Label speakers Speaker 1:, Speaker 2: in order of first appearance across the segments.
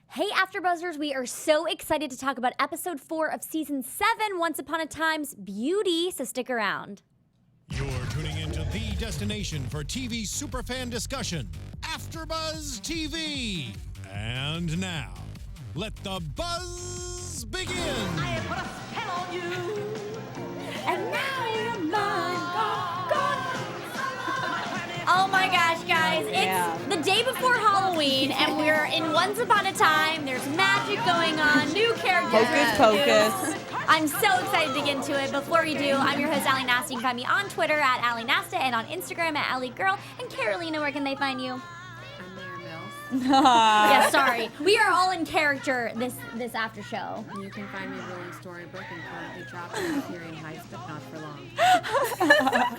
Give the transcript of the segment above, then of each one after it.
Speaker 1: Hey AfterBuzzers, we are so excited to talk about episode 4 of season 7, Once Upon a Time's Beauty, so stick around.
Speaker 2: You're tuning into the destination for TV superfan discussion, AfterBuzz TV. And now, let the buzz begin.
Speaker 3: I put a spell on you.
Speaker 1: And now you're mine. Oh my gosh, guys. It's the day before Halloween, and we're in Once Upon a Time. There's magic going on, new characters.
Speaker 4: Hocus pocus.
Speaker 1: I'm so excited to get into it. Before we do, I'm your host, Ally Nasta. You can find me on Twitter at Ally Nasta and on Instagram at AllieGirl. And Carolina, where can they find you?
Speaker 5: I'm Mayor Mills.
Speaker 1: Yeah, sorry. We are all in character this after show.
Speaker 5: You can find me reading Storybook and currently dropping Hearing Heights, but not for long.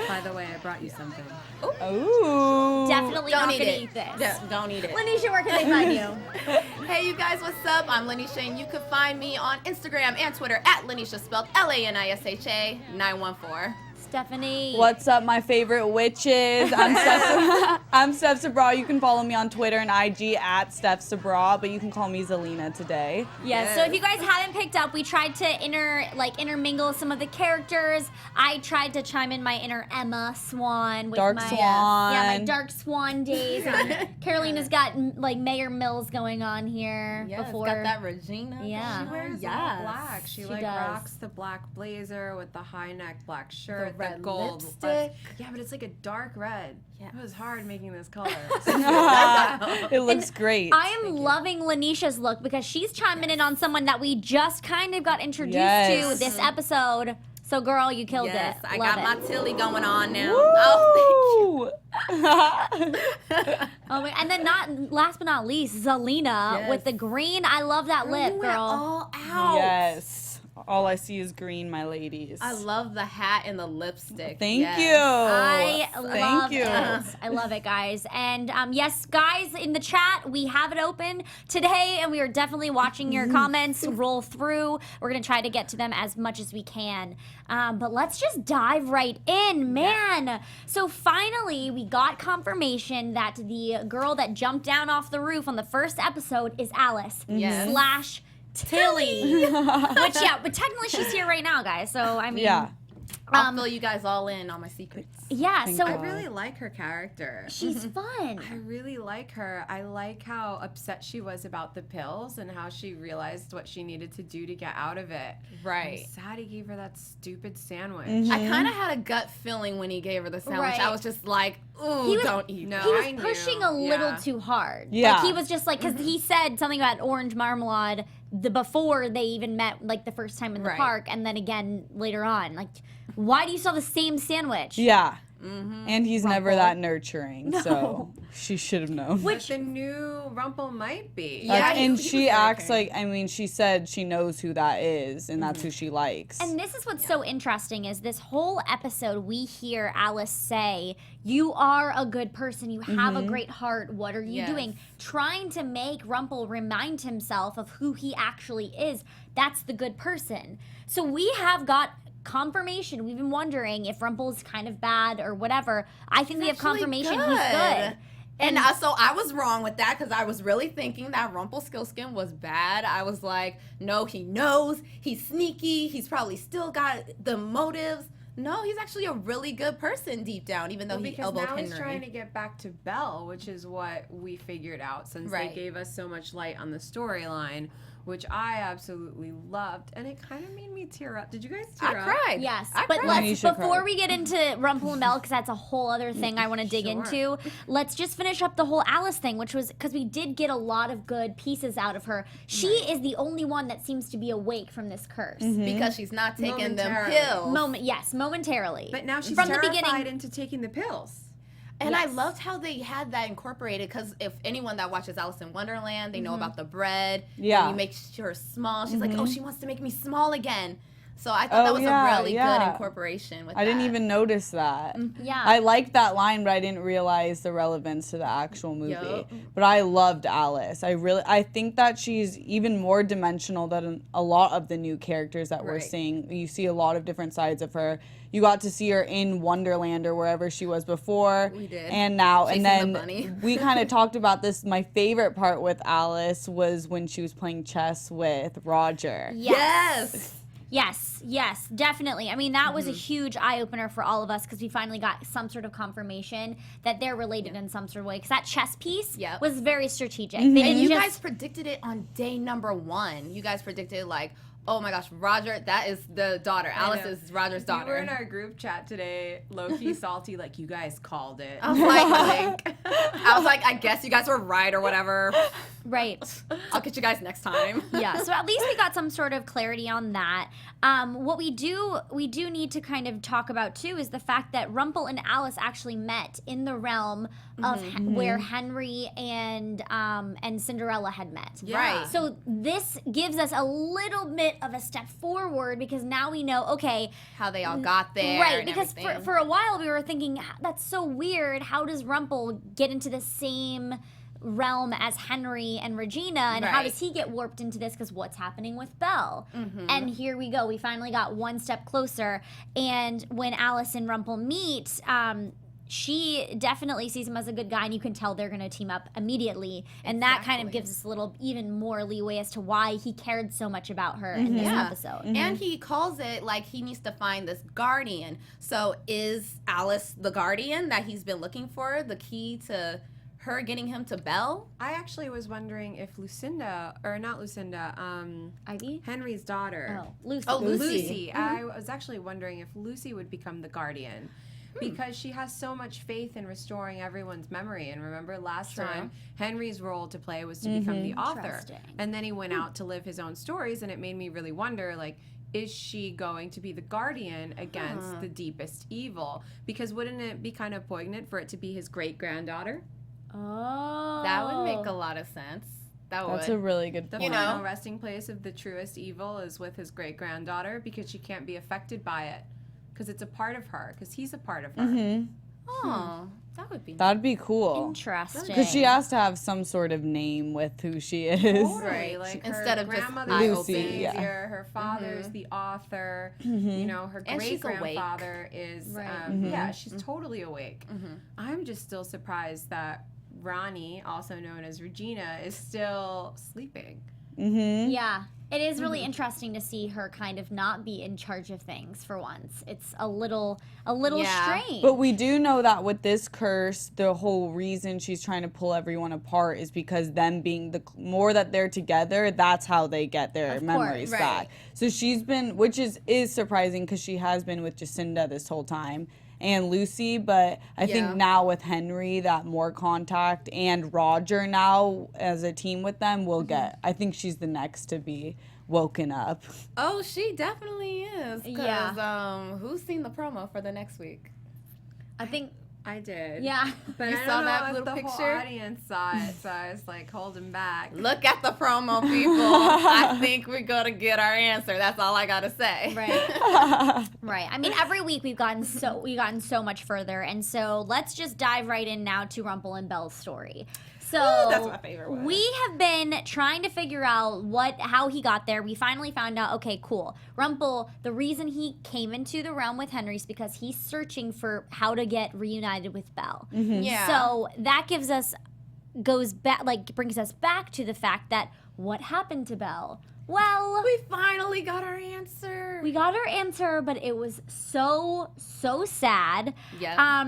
Speaker 5: By the way, I brought you something.
Speaker 4: Ooh.
Speaker 1: Definitely
Speaker 5: Don't
Speaker 1: not
Speaker 5: eat
Speaker 1: gonna
Speaker 5: it.
Speaker 1: eat this.
Speaker 5: Yeah, don't eat it.
Speaker 1: Lanisha, where can they find you?
Speaker 5: Hey, you guys, what's up? I'm Lanisha, and you can find me on Instagram and Twitter at Lanisha, spelled Lanisha 914.
Speaker 1: Stephanie.
Speaker 4: What's up, my favorite witches? I'm Steph Sabraw. You can follow me on Twitter and IG at Steph Sabraw, but you can call me Zelina today.
Speaker 1: Yes. So if you guys haven't picked up, we tried to intermingle some of the characters. I tried to chime in my inner Emma Swan with
Speaker 4: Dark
Speaker 1: my
Speaker 4: Swan.
Speaker 1: my Dark Swan days. Carolina's got like Mayor Mills going on here
Speaker 5: Yeah,
Speaker 1: before.
Speaker 5: got that Regina.
Speaker 1: Yeah.
Speaker 5: She
Speaker 3: Wears
Speaker 5: yes.
Speaker 3: all black. She
Speaker 1: She
Speaker 3: like
Speaker 1: does.
Speaker 3: rocks the black blazer with the high neck black shirt,
Speaker 5: The red
Speaker 3: gold
Speaker 5: lipstick.
Speaker 3: Yeah, but it's like a dark red.
Speaker 5: Yes.
Speaker 3: It was hard making this color.
Speaker 4: It looks great.
Speaker 1: I am loving Lanisha's look because she's chiming in on someone that we just kind of got introduced to
Speaker 4: Yes.
Speaker 1: this episode. So girl, you killed
Speaker 5: Yes,
Speaker 1: it.
Speaker 5: I
Speaker 1: Love
Speaker 5: got
Speaker 1: it.
Speaker 5: my Tilly going on now. Oh,
Speaker 1: Oh, wait, and then last but not least, Zelina
Speaker 5: Yes.
Speaker 1: with the green. I love that lip,
Speaker 5: you went
Speaker 1: girl.
Speaker 5: all out.
Speaker 4: Yes. All I see is green, my ladies.
Speaker 5: I love the hat and the lipstick.
Speaker 4: Thank
Speaker 5: Yes.
Speaker 4: you.
Speaker 1: I love
Speaker 4: you.
Speaker 1: it. I love it, guys. And yes, guys, in the chat, we have it open today, and we are definitely watching your comments roll through. We're going to try to get to them as much as we can. But let's just dive right in, man. So finally, we got confirmation that the girl that jumped down off the roof on the first episode is Alice
Speaker 5: Yes.
Speaker 1: slash Tilly. Which, yeah, but technically she's here right now, guys. So, I mean,
Speaker 4: Yeah.
Speaker 5: I'll fill you guys all in on my secrets.
Speaker 1: yeah,
Speaker 4: Thank
Speaker 1: so
Speaker 3: I
Speaker 4: God.
Speaker 3: really like her character.
Speaker 1: she's fun.
Speaker 3: I really like her. I like how upset she was about the pills and how she realized what she needed to do to get out of it.
Speaker 5: Right.
Speaker 3: I'm sad he gave her that stupid sandwich.
Speaker 5: I kind of had a gut feeling when he gave her the sandwich.
Speaker 1: Right.
Speaker 5: I was just like, ooh,
Speaker 1: He was-
Speaker 5: don't eat.
Speaker 3: No.
Speaker 1: He was
Speaker 3: I knew.
Speaker 1: pushing a little
Speaker 3: Yeah.
Speaker 1: too hard.
Speaker 4: Yeah.
Speaker 1: Like he was just like, because he said something about orange marmalade before they even met, like the first time in the
Speaker 5: Right.
Speaker 1: park, and then again later on. Like, why do you still have the same sandwich?
Speaker 4: Yeah. And he's never
Speaker 1: Rumple.
Speaker 4: that nurturing, so she should have known.
Speaker 3: Which the new Rumple might be.
Speaker 5: Yeah,
Speaker 4: and
Speaker 5: he
Speaker 4: she
Speaker 5: was
Speaker 4: acts
Speaker 5: very
Speaker 4: like, I mean, she said she knows who that is, and that's who she likes.
Speaker 1: And this is what's so interesting is this whole episode we hear Alice say, you are a good person, you have a great heart, what are you
Speaker 5: Yes.
Speaker 1: doing? Trying to make Rumple remind himself of who he actually is. That's the good person. So we have got confirmation. We've been wondering if Rumple's kind of bad or whatever. I think we have
Speaker 5: actually
Speaker 1: confirmation he's
Speaker 5: good.
Speaker 1: good.
Speaker 5: And so I was wrong with that because I was really thinking that Rumpelstiltskin was bad. I was like, no, he knows. He's sneaky. He's probably still got the motives. No, he's actually a really good person deep down, even though
Speaker 3: Well,
Speaker 5: he
Speaker 3: because
Speaker 5: elbowed
Speaker 3: now
Speaker 5: Henry.
Speaker 3: he's trying to get back to Belle, which is what we figured out since
Speaker 5: Right.
Speaker 3: they gave us so much light on the storyline, which I absolutely loved, and it kind of made me tear up. Did you guys tear
Speaker 5: I
Speaker 3: up?
Speaker 5: cried.
Speaker 1: Yes,
Speaker 5: I
Speaker 1: but
Speaker 5: cried.
Speaker 1: let's
Speaker 4: Lanisha
Speaker 1: before
Speaker 4: cried.
Speaker 1: we get into Rumple and Belle, because that's a whole other thing I want to dig
Speaker 3: Sure.
Speaker 1: into. Let's just finish up the whole Alice thing, which was because we did get a lot of good pieces out of her. She is the only one that seems to be awake from this curse.
Speaker 5: because she's not taking them
Speaker 3: Momentarily.
Speaker 5: pills.
Speaker 1: Momentarily.
Speaker 3: But now she's
Speaker 1: from the
Speaker 3: terrified
Speaker 1: beginning.
Speaker 3: into taking the pills.
Speaker 5: And I
Speaker 1: Yes.
Speaker 5: loved how they had that incorporated because if anyone that watches Alice in Wonderland, they know about the bread.
Speaker 4: Yeah.
Speaker 5: And you make her small. She's like, oh, she wants to make me small again. So I thought that was a really good
Speaker 4: yeah.
Speaker 5: incorporation with
Speaker 4: I didn't
Speaker 5: that.
Speaker 4: even notice that.
Speaker 1: Yeah.
Speaker 4: I liked that line, but I didn't realize the relevance to the actual movie.
Speaker 5: Yup.
Speaker 4: But I loved Alice. I think that she's even more dimensional than a lot of the new characters that we're
Speaker 5: Right.
Speaker 4: seeing. You see a lot of different sides of her. You got to see her in Wonderland or wherever she was before.
Speaker 5: We did.
Speaker 4: And now,
Speaker 5: Chasing
Speaker 4: and
Speaker 5: the
Speaker 4: then
Speaker 5: bunny.
Speaker 4: we kind of talked about this. My favorite part with Alice was when she was playing chess with Roger.
Speaker 5: Yes.
Speaker 1: Yes, definitely. I mean, that was a huge eye-opener for all of us because we finally got some sort of confirmation that they're related in some sort of way. Because that chess piece
Speaker 5: Yep.
Speaker 1: was very strategic.
Speaker 4: Mm-hmm.
Speaker 1: They
Speaker 5: And
Speaker 1: didn't
Speaker 5: you
Speaker 1: just,
Speaker 5: guys predicted it on day number 1. You guys predicted like, oh my gosh, Roger, that is the daughter. Alice
Speaker 3: know.
Speaker 5: is Roger's
Speaker 3: You were
Speaker 5: daughter.
Speaker 3: in our group chat today, low-key salty, like, you guys called it.
Speaker 5: I was like, I guess you guys were right or whatever.
Speaker 1: right.
Speaker 5: I'll get you guys next time.
Speaker 1: Yeah, so at least we got some sort of clarity on that. What we do need to kind of talk about too is the fact that Rumple and Alice actually met in the realm of where Henry and Cinderella had met.
Speaker 5: Right.
Speaker 1: So this gives us a little bit of a step forward because now we know, okay,
Speaker 5: How they all got there.
Speaker 1: right,
Speaker 5: and
Speaker 1: because
Speaker 5: everything.
Speaker 1: for a while we were thinking, that's so weird. How does Rumple get into the same realm as Henry and Regina, and how
Speaker 5: Right.
Speaker 1: does he get warped into this? Because what's happening with Belle?
Speaker 5: Mm-hmm.
Speaker 1: And here we go. We finally got one step closer. And when Alice and Rumple meet, she definitely sees him as a good guy, and you can tell they're going to team up immediately. And that kind of
Speaker 5: Exactly.
Speaker 1: gives us a little even more leeway as to why he cared so much about her in this
Speaker 5: Yeah.
Speaker 1: episode.
Speaker 5: And he calls it like he needs to find this guardian. So is Alice the guardian that he's been looking for? The key to her getting him to Belle?
Speaker 3: I actually was wondering if not Lucinda,
Speaker 1: Ivy?
Speaker 3: Henry's daughter.
Speaker 1: Oh, Lucy.
Speaker 5: Oh, Lucy.
Speaker 3: Lucy. I was actually wondering if Lucy would become the guardian. Because she has so much faith in restoring everyone's memory. And remember last
Speaker 5: True.
Speaker 3: time, Henry's role to play was to become the author.
Speaker 1: Interesting.
Speaker 3: And then he went out to live his own stories, and it made me really wonder, like, is she going to be the guardian against the deepest evil? Because wouldn't it be kind of poignant for it to be his great-granddaughter?
Speaker 1: Oh.
Speaker 5: That would make a lot of sense. That would.
Speaker 4: That's a really good
Speaker 3: The
Speaker 4: point.
Speaker 3: final resting place of the truest evil is with his great-granddaughter because she can't be affected by it. Because it's a part of her, because he's a part of her.
Speaker 5: Oh, that would be
Speaker 4: That'd be cool.
Speaker 1: Interesting.
Speaker 4: Because she has to have some sort of name with who she is.
Speaker 3: Totally.
Speaker 5: Right.
Speaker 3: Like
Speaker 5: Instead
Speaker 3: her
Speaker 5: of just
Speaker 3: grandmother's
Speaker 4: Lucy,
Speaker 3: the savior,
Speaker 4: yeah.
Speaker 3: her father's the author,
Speaker 4: Mm-hmm.
Speaker 3: you know, her
Speaker 5: And she's awake.
Speaker 3: great-grandfather is,
Speaker 1: Right.
Speaker 3: yeah, she's totally awake. I'm just still surprised that Ronnie, also known as Regina, is still sleeping.
Speaker 1: Yeah. It is really interesting to see her kind of not be in charge of things for once. It's a little
Speaker 5: Yeah.
Speaker 1: strange.
Speaker 4: But we do know that with this curse, the whole reason she's trying to pull everyone apart is because them being the more that they're together, that's how they get their
Speaker 1: Of
Speaker 4: memories
Speaker 1: course.
Speaker 4: back.
Speaker 5: Right.
Speaker 4: So she's been, which is surprising because she has been with Jacinda this whole time and Lucy, but I
Speaker 5: Yeah.
Speaker 4: think now with Henry, that more contact and Roger now as a team with them will get, I think she's the next to be woken up.
Speaker 5: Oh, she definitely is. 'Cause,
Speaker 1: Yeah.
Speaker 5: Who's seen the promo for the next week?
Speaker 1: I think,
Speaker 3: I did.
Speaker 1: yeah.
Speaker 3: But
Speaker 5: You
Speaker 3: I
Speaker 5: saw
Speaker 3: don't know
Speaker 5: that
Speaker 3: if
Speaker 5: little
Speaker 3: the
Speaker 5: picture?
Speaker 3: whole audience saw it, so I was like holding back.
Speaker 5: Look at the promo, people. I think we're going to get our answer. That's all I got to say.
Speaker 1: Right. Right. I mean, every week we've gotten so much further, and so let's just dive right in now to Rumple and Belle's story. So
Speaker 3: That's my favorite one.
Speaker 1: we have been trying to figure out how he got there. We finally found out, okay, cool. Rumple, the reason he came into the realm with Henry is because he's searching for how to get reunited with Belle.
Speaker 5: Yeah.
Speaker 1: So that brings us back to the fact that what happened to Belle? Well,
Speaker 5: We finally got our answer.
Speaker 1: we got our answer, but it was so sad.
Speaker 5: Yeah.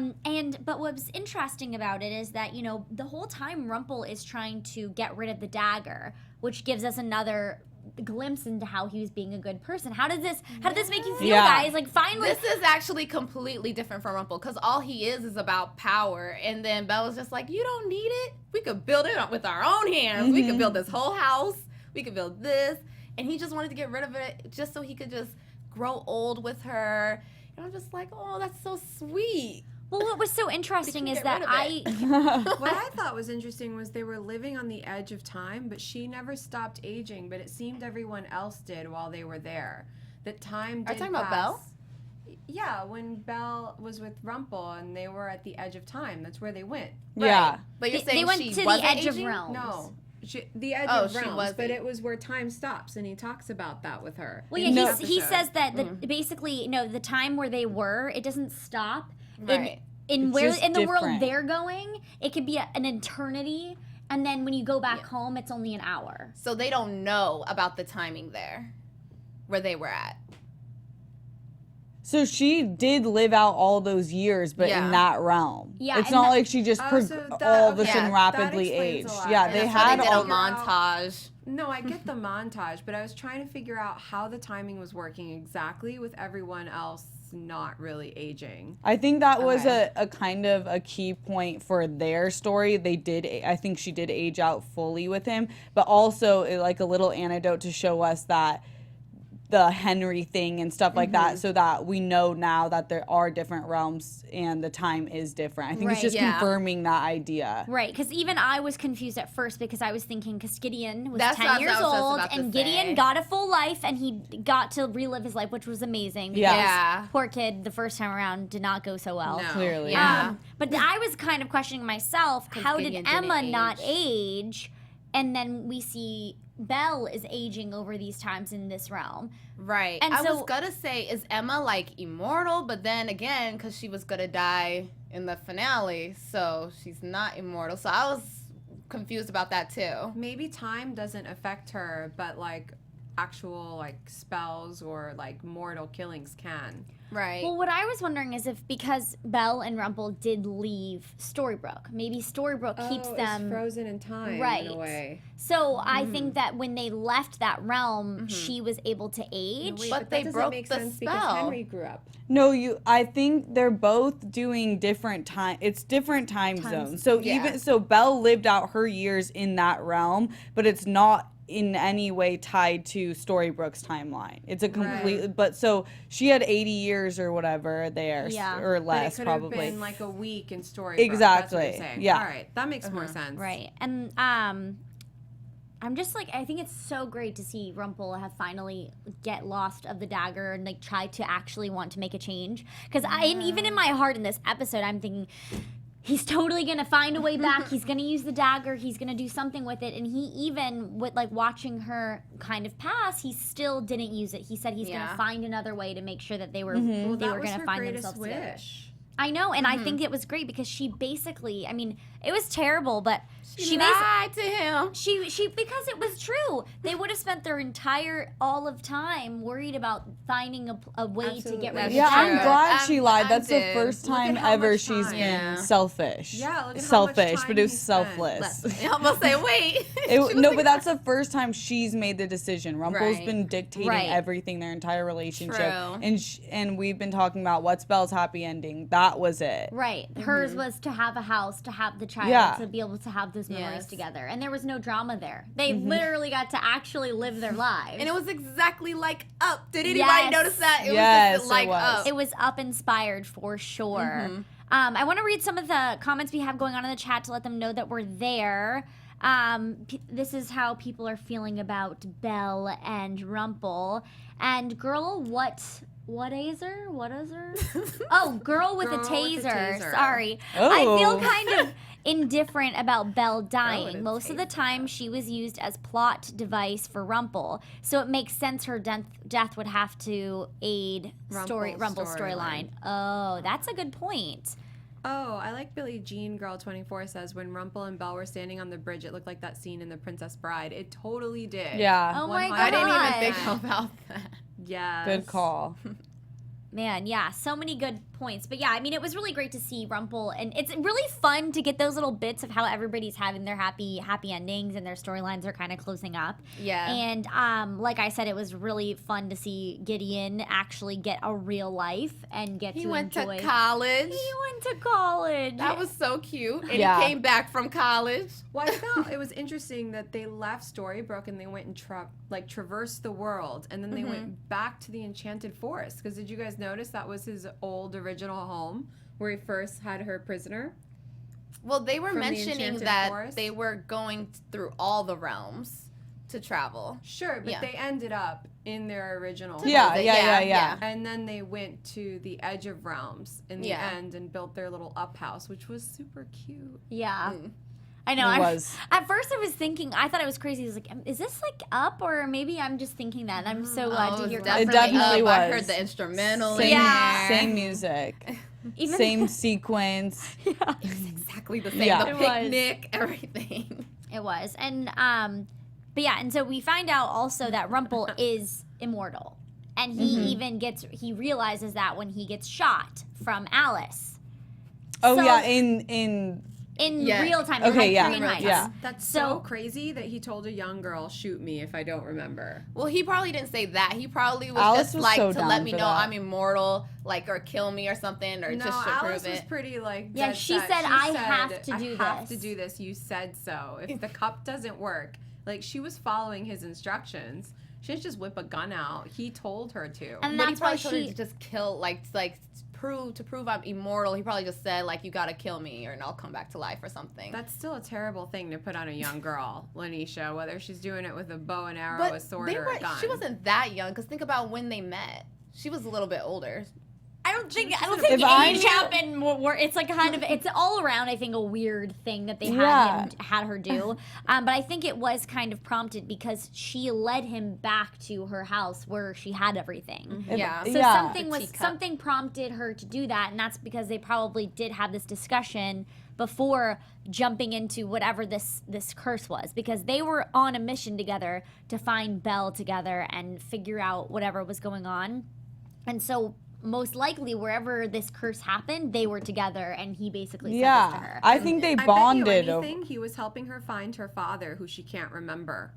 Speaker 1: But what's interesting about it is that, you know, the whole time Rumple is trying to get rid of the dagger, which gives us another glimpse into how he was being a good person. How did this make you feel,
Speaker 4: Yeah.
Speaker 1: guys? Like, finally,
Speaker 5: This is actually completely different from Rumple because all he is about power. And then Bella's just like, you don't need it. We could build it with our own hands. We could build this whole house. We could build this. And he just wanted to get rid of it just so he could just grow old with her. And I'm just like, oh, that's so sweet.
Speaker 1: well, what was so interesting
Speaker 5: can
Speaker 1: is
Speaker 5: get
Speaker 1: that
Speaker 5: rid of
Speaker 3: What I thought was interesting was they were living on the edge of time, but she never stopped aging, but it seemed everyone else did while they were there. that time
Speaker 5: Are
Speaker 3: did
Speaker 5: you talking about
Speaker 3: pass.
Speaker 5: Belle?
Speaker 3: Yeah, when Belle was with Rumple and they were at the edge of time. That's where they went.
Speaker 4: Yeah.
Speaker 5: But you're
Speaker 1: They
Speaker 5: saying
Speaker 1: went
Speaker 5: she
Speaker 1: to the
Speaker 5: wasn't
Speaker 1: edge of
Speaker 5: aging?
Speaker 1: realms.
Speaker 3: No. The edge
Speaker 5: Oh,
Speaker 3: of
Speaker 5: she
Speaker 3: realms,
Speaker 5: wasn't.
Speaker 3: but it was where time stops, and he talks about that with her.
Speaker 1: Well,
Speaker 3: in
Speaker 1: yeah,
Speaker 3: the
Speaker 1: he
Speaker 3: episode.
Speaker 1: says that basically, no, the time where they were, it doesn't stop
Speaker 5: Right.
Speaker 1: in
Speaker 4: It's
Speaker 1: where
Speaker 4: just
Speaker 1: in the world
Speaker 4: different.
Speaker 1: they're going. It could be an eternity, and then when you go back home, it's only an hour.
Speaker 5: So they don't know about the timing there, where they were at.
Speaker 4: So she did live out all those years, but
Speaker 5: Yeah.
Speaker 4: in that realm.
Speaker 1: Yeah,
Speaker 4: It's
Speaker 1: and
Speaker 4: not
Speaker 1: that-
Speaker 4: like she just
Speaker 3: Oh, so that-
Speaker 4: all of a
Speaker 3: okay.
Speaker 4: sudden
Speaker 5: Yeah,
Speaker 4: rapidly
Speaker 3: that explains
Speaker 4: aged.
Speaker 3: a lot.
Speaker 4: Yeah,
Speaker 3: And
Speaker 4: they
Speaker 5: That's why
Speaker 4: had
Speaker 5: they did
Speaker 4: all
Speaker 5: a
Speaker 3: figure out-
Speaker 5: montage.
Speaker 3: No, I get the montage, but I was trying to figure out how the timing was working exactly with everyone else not really aging.
Speaker 4: I think that was
Speaker 5: Okay.
Speaker 4: a kind of a key point for their story. I think she did age out fully with him, but also like a little anecdote to show us that the Henry thing and stuff like that, so that we know now that there are different realms and the time is different. I think it's
Speaker 1: Right.
Speaker 4: just
Speaker 5: Yeah.
Speaker 4: confirming that idea.
Speaker 1: Right, because even I was confused at first because I was thinking, because Gideon was
Speaker 5: That's
Speaker 1: 10
Speaker 5: what I
Speaker 1: years
Speaker 5: was
Speaker 1: old,
Speaker 5: about to
Speaker 1: and Gideon
Speaker 5: say.
Speaker 1: got a full life, and he got to relive his life, which was amazing.
Speaker 4: Yeah.
Speaker 1: because
Speaker 5: Yeah.
Speaker 1: Poor kid, the first time around did not go so well.
Speaker 3: No.
Speaker 4: Clearly.
Speaker 5: Yeah.
Speaker 1: But I was kind of questioning myself, how did
Speaker 5: Gideon didn't
Speaker 1: Emma not
Speaker 5: age.
Speaker 1: age? And then we see Belle is aging over these times in this realm.
Speaker 5: Right.
Speaker 1: And
Speaker 5: I
Speaker 1: so-
Speaker 5: was gonna say, is Emma like immortal? But then again, because she was gonna die in the finale, so she's not immortal. So I was confused about that too.
Speaker 3: Maybe time doesn't affect her, but like actual like spells or like mortal killings can.
Speaker 5: Right.
Speaker 1: Well, what I was wondering is if because Belle and Rumple did leave Storybrooke, maybe Storybrooke keeps
Speaker 3: it's
Speaker 1: them
Speaker 3: frozen in time
Speaker 1: Right.
Speaker 3: in a way.
Speaker 1: So I think that when they left that realm, she was able to age.
Speaker 3: Wait,
Speaker 5: But
Speaker 3: that
Speaker 5: they
Speaker 3: doesn't
Speaker 5: broke
Speaker 3: make
Speaker 5: the
Speaker 3: sense
Speaker 5: spell.
Speaker 3: because Henry grew up.
Speaker 4: No, I think they're both doing different time. It's different time zones. So
Speaker 5: yeah.
Speaker 4: Belle lived out her years in that realm, but it's not in any way tied to Storybrooke's timeline. It's a complete. But so she had 80 years or whatever there,
Speaker 1: Yeah.
Speaker 4: or
Speaker 3: But
Speaker 4: less
Speaker 3: it could
Speaker 4: probably.
Speaker 3: have been like a week in story.
Speaker 4: Exactly,
Speaker 3: That's what you're saying.
Speaker 4: yeah.
Speaker 3: All right, that makes more sense.
Speaker 1: Right. And I'm just like, I think it's so great to see Rumple have finally get lost of the dagger and like try to actually want to make a change. Because and even in my heart in this episode, I'm thinking, he's totally gonna find a way back. He's gonna use the dagger. He's gonna do something with it. And he even with like watching her kind of pass, he still didn't use it. He said he's
Speaker 5: Yeah.
Speaker 1: gonna find another way to make sure that they were
Speaker 3: Well,
Speaker 1: they
Speaker 3: that
Speaker 1: were
Speaker 3: was
Speaker 1: gonna
Speaker 3: her
Speaker 1: find
Speaker 3: greatest
Speaker 1: themselves together.
Speaker 3: wish.
Speaker 1: I know, and I think it was great because she basically, I mean, it was terrible, but
Speaker 5: she
Speaker 1: basically.
Speaker 5: lied to him.
Speaker 1: She because it was true. They would have spent their entire all of time worried about finding a way to get rid of
Speaker 5: Absolutely.
Speaker 1: the
Speaker 4: Yeah, I'm
Speaker 1: dagger.
Speaker 4: glad she lied.
Speaker 5: I
Speaker 4: That's the
Speaker 5: did.
Speaker 4: first
Speaker 3: Look at
Speaker 4: time
Speaker 3: how
Speaker 4: ever
Speaker 3: much
Speaker 4: she's
Speaker 3: time-
Speaker 4: been
Speaker 5: Yeah.
Speaker 4: selfish.
Speaker 3: Yeah, look at how much
Speaker 4: selfish,
Speaker 3: time
Speaker 4: but it was
Speaker 3: he spent.
Speaker 4: selfless.
Speaker 5: I'm gonna say, wait.
Speaker 4: No, but that's the first time she's made the decision. Rumple's
Speaker 5: Right.
Speaker 4: been dictating
Speaker 1: Right.
Speaker 4: everything their entire relationship,
Speaker 5: True.
Speaker 4: and we've been talking about what's Belle's happy ending. That was it.
Speaker 1: Right. Hers was to have a house, to have the child,
Speaker 4: Yeah.
Speaker 1: to be able to have those memories
Speaker 5: Yes.
Speaker 1: together. And there was no drama there. They literally got to actually live their lives.
Speaker 5: And it was exactly like Up. Did anybody
Speaker 1: Yes.
Speaker 5: notice that? It
Speaker 4: Yes,
Speaker 5: was
Speaker 4: it
Speaker 5: just like
Speaker 4: was.
Speaker 5: Up.
Speaker 1: It was up inspired for sure. I want to read some of the comments we have going on in the chat to let them know that we're there. This is how people are feeling about Belle and Rumple. And girl, what is her? What is her? Oh, girl with a
Speaker 3: Girl with a
Speaker 1: taser.
Speaker 3: taser.
Speaker 1: Sorry. I feel
Speaker 4: Oh.
Speaker 1: kind of indifferent about Belle
Speaker 5: with
Speaker 1: dying.
Speaker 5: a
Speaker 1: Most of the
Speaker 5: taser.
Speaker 1: time, she was used as plot device for Rumple, so it makes sense her death would have to aid Rumple's storyline. Oh, that's a good point.
Speaker 3: Oh, I like Billie Jean Girl 24 says when Rumple and Belle were standing on the bridge, it looked like that scene in The Princess Bride. It totally did.
Speaker 4: Yeah.
Speaker 1: Oh my
Speaker 3: 100%.
Speaker 5: I didn't even
Speaker 1: 100%.
Speaker 5: think about that.
Speaker 3: Yes.
Speaker 4: Good call.
Speaker 1: Man, yeah, so many good points. But yeah, I mean, it was really great to see Rumple, and it's really fun to get those little bits of how everybody's having their happy endings and their storylines are kind of closing up.
Speaker 5: Yeah.
Speaker 1: And like I said, it was really fun to see Gideon actually get a real life and get
Speaker 5: He
Speaker 1: to
Speaker 5: went
Speaker 1: enjoy.
Speaker 5: to college.
Speaker 1: He went to college.
Speaker 5: That was so cute. And
Speaker 4: Yeah.
Speaker 5: he came back from college.
Speaker 3: Well, I thought it was interesting that they left Storybrooke and they went and traversed the world, and then they went back to the Enchanted Forest. Because did you guys notice that was his old original home where he first had her prisoner?
Speaker 5: Well, they were
Speaker 3: From the
Speaker 5: mentioning
Speaker 3: Enchanted
Speaker 5: that
Speaker 3: Forest?
Speaker 5: they were going through all the realms to travel.
Speaker 3: Sure, but
Speaker 5: Yeah.
Speaker 3: they ended up in their original
Speaker 4: Yeah,
Speaker 3: home.
Speaker 4: yeah.
Speaker 3: And then they went to the Edge of Realms in the
Speaker 5: Yeah.
Speaker 3: end and built their little up house, which was super cute.
Speaker 1: Yeah.
Speaker 5: Mm.
Speaker 1: I know.
Speaker 4: It was.
Speaker 1: At first, I was thinking, I thought it was crazy. I was like, is this like up, or maybe I'm just thinking that? And I'm so glad to hear.
Speaker 4: It definitely
Speaker 5: I
Speaker 4: was.
Speaker 5: heard the instrumental.
Speaker 4: Same,
Speaker 5: in there.
Speaker 4: same music,
Speaker 1: Even-
Speaker 4: same sequence.
Speaker 1: Yeah.
Speaker 5: It was exactly the same.
Speaker 4: Yeah.
Speaker 5: The
Speaker 1: It was.
Speaker 5: picnic, everything.
Speaker 1: It was, and but yeah, and so we find out also that Rumple is immortal, and he realizes that when he gets shot from Alice.
Speaker 4: Oh
Speaker 1: So-
Speaker 4: yeah, in
Speaker 1: In real time.
Speaker 4: Okay,
Speaker 1: in
Speaker 4: yeah,
Speaker 1: Green Heights.
Speaker 4: yeah.
Speaker 3: That's
Speaker 1: So-
Speaker 3: so crazy that he told a young girl, shoot me if I don't remember.
Speaker 5: Well, he probably didn't say that. He probably was
Speaker 4: Alice
Speaker 5: just
Speaker 4: was
Speaker 5: like
Speaker 4: so
Speaker 5: to
Speaker 4: down
Speaker 5: let me
Speaker 4: for
Speaker 5: know
Speaker 4: that.
Speaker 5: I'm immortal, like, or kill me or something, or
Speaker 3: No,
Speaker 5: just to
Speaker 3: Alice
Speaker 5: prove
Speaker 3: was
Speaker 5: it.
Speaker 3: pretty like.
Speaker 1: Yeah,
Speaker 3: dead
Speaker 1: she
Speaker 3: set.
Speaker 1: said, "I have to
Speaker 3: I
Speaker 1: do
Speaker 3: have
Speaker 1: this."
Speaker 3: to do this. You said so. If the cup doesn't work, like she was following his instructions. She didn't just whip a gun out. He told her to.
Speaker 1: And
Speaker 5: But he
Speaker 1: that's why
Speaker 5: probably told her
Speaker 1: she.
Speaker 5: to just kill, like prove I'm immortal. He probably just said like, you gotta kill me, or and I'll come back to life or something.
Speaker 3: That's still a terrible thing to put on a young girl, Lanisha, whether she's doing it with a bow and arrow, a sword, or a gun.
Speaker 5: She wasn't that young. Cause think about when they met. She was a little bit older.
Speaker 1: I don't think
Speaker 4: If I
Speaker 1: age
Speaker 4: knew-
Speaker 1: happened. It's like kind of it's all around. I think a weird thing that they had her do. But I think it was kind of prompted because she led him back to her house where she had everything.
Speaker 5: Yeah.
Speaker 1: So
Speaker 4: Yeah.
Speaker 1: something prompted her to do that, and that's because they probably did have this discussion before jumping into whatever this curse was, because they were on a mission together to find Belle together and figure out whatever was going on, and so. Most likely, wherever this curse happened, they were together, and he basically said this to her.
Speaker 4: I think they
Speaker 3: I
Speaker 4: bonded.
Speaker 3: bet you
Speaker 4: over,
Speaker 3: anything, he was helping her find her father, who she can't remember.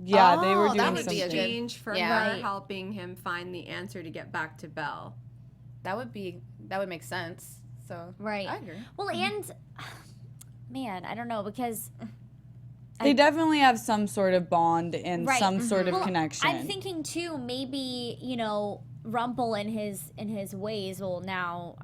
Speaker 4: yeah, they were
Speaker 5: Oh, that
Speaker 4: doing
Speaker 5: would be a
Speaker 4: something.
Speaker 5: good-
Speaker 3: Exchange for
Speaker 5: Yeah.
Speaker 3: her
Speaker 1: Right.
Speaker 3: helping him find the answer to get back to Belle.
Speaker 5: That would make sense. So
Speaker 1: Right.
Speaker 5: I agree.
Speaker 1: Well, and man, I don't know, because
Speaker 4: They definitely have some sort of bond and
Speaker 1: Right.
Speaker 4: some sort of
Speaker 1: well,
Speaker 4: connection.
Speaker 1: I'm thinking too, maybe Rumple in his ways will now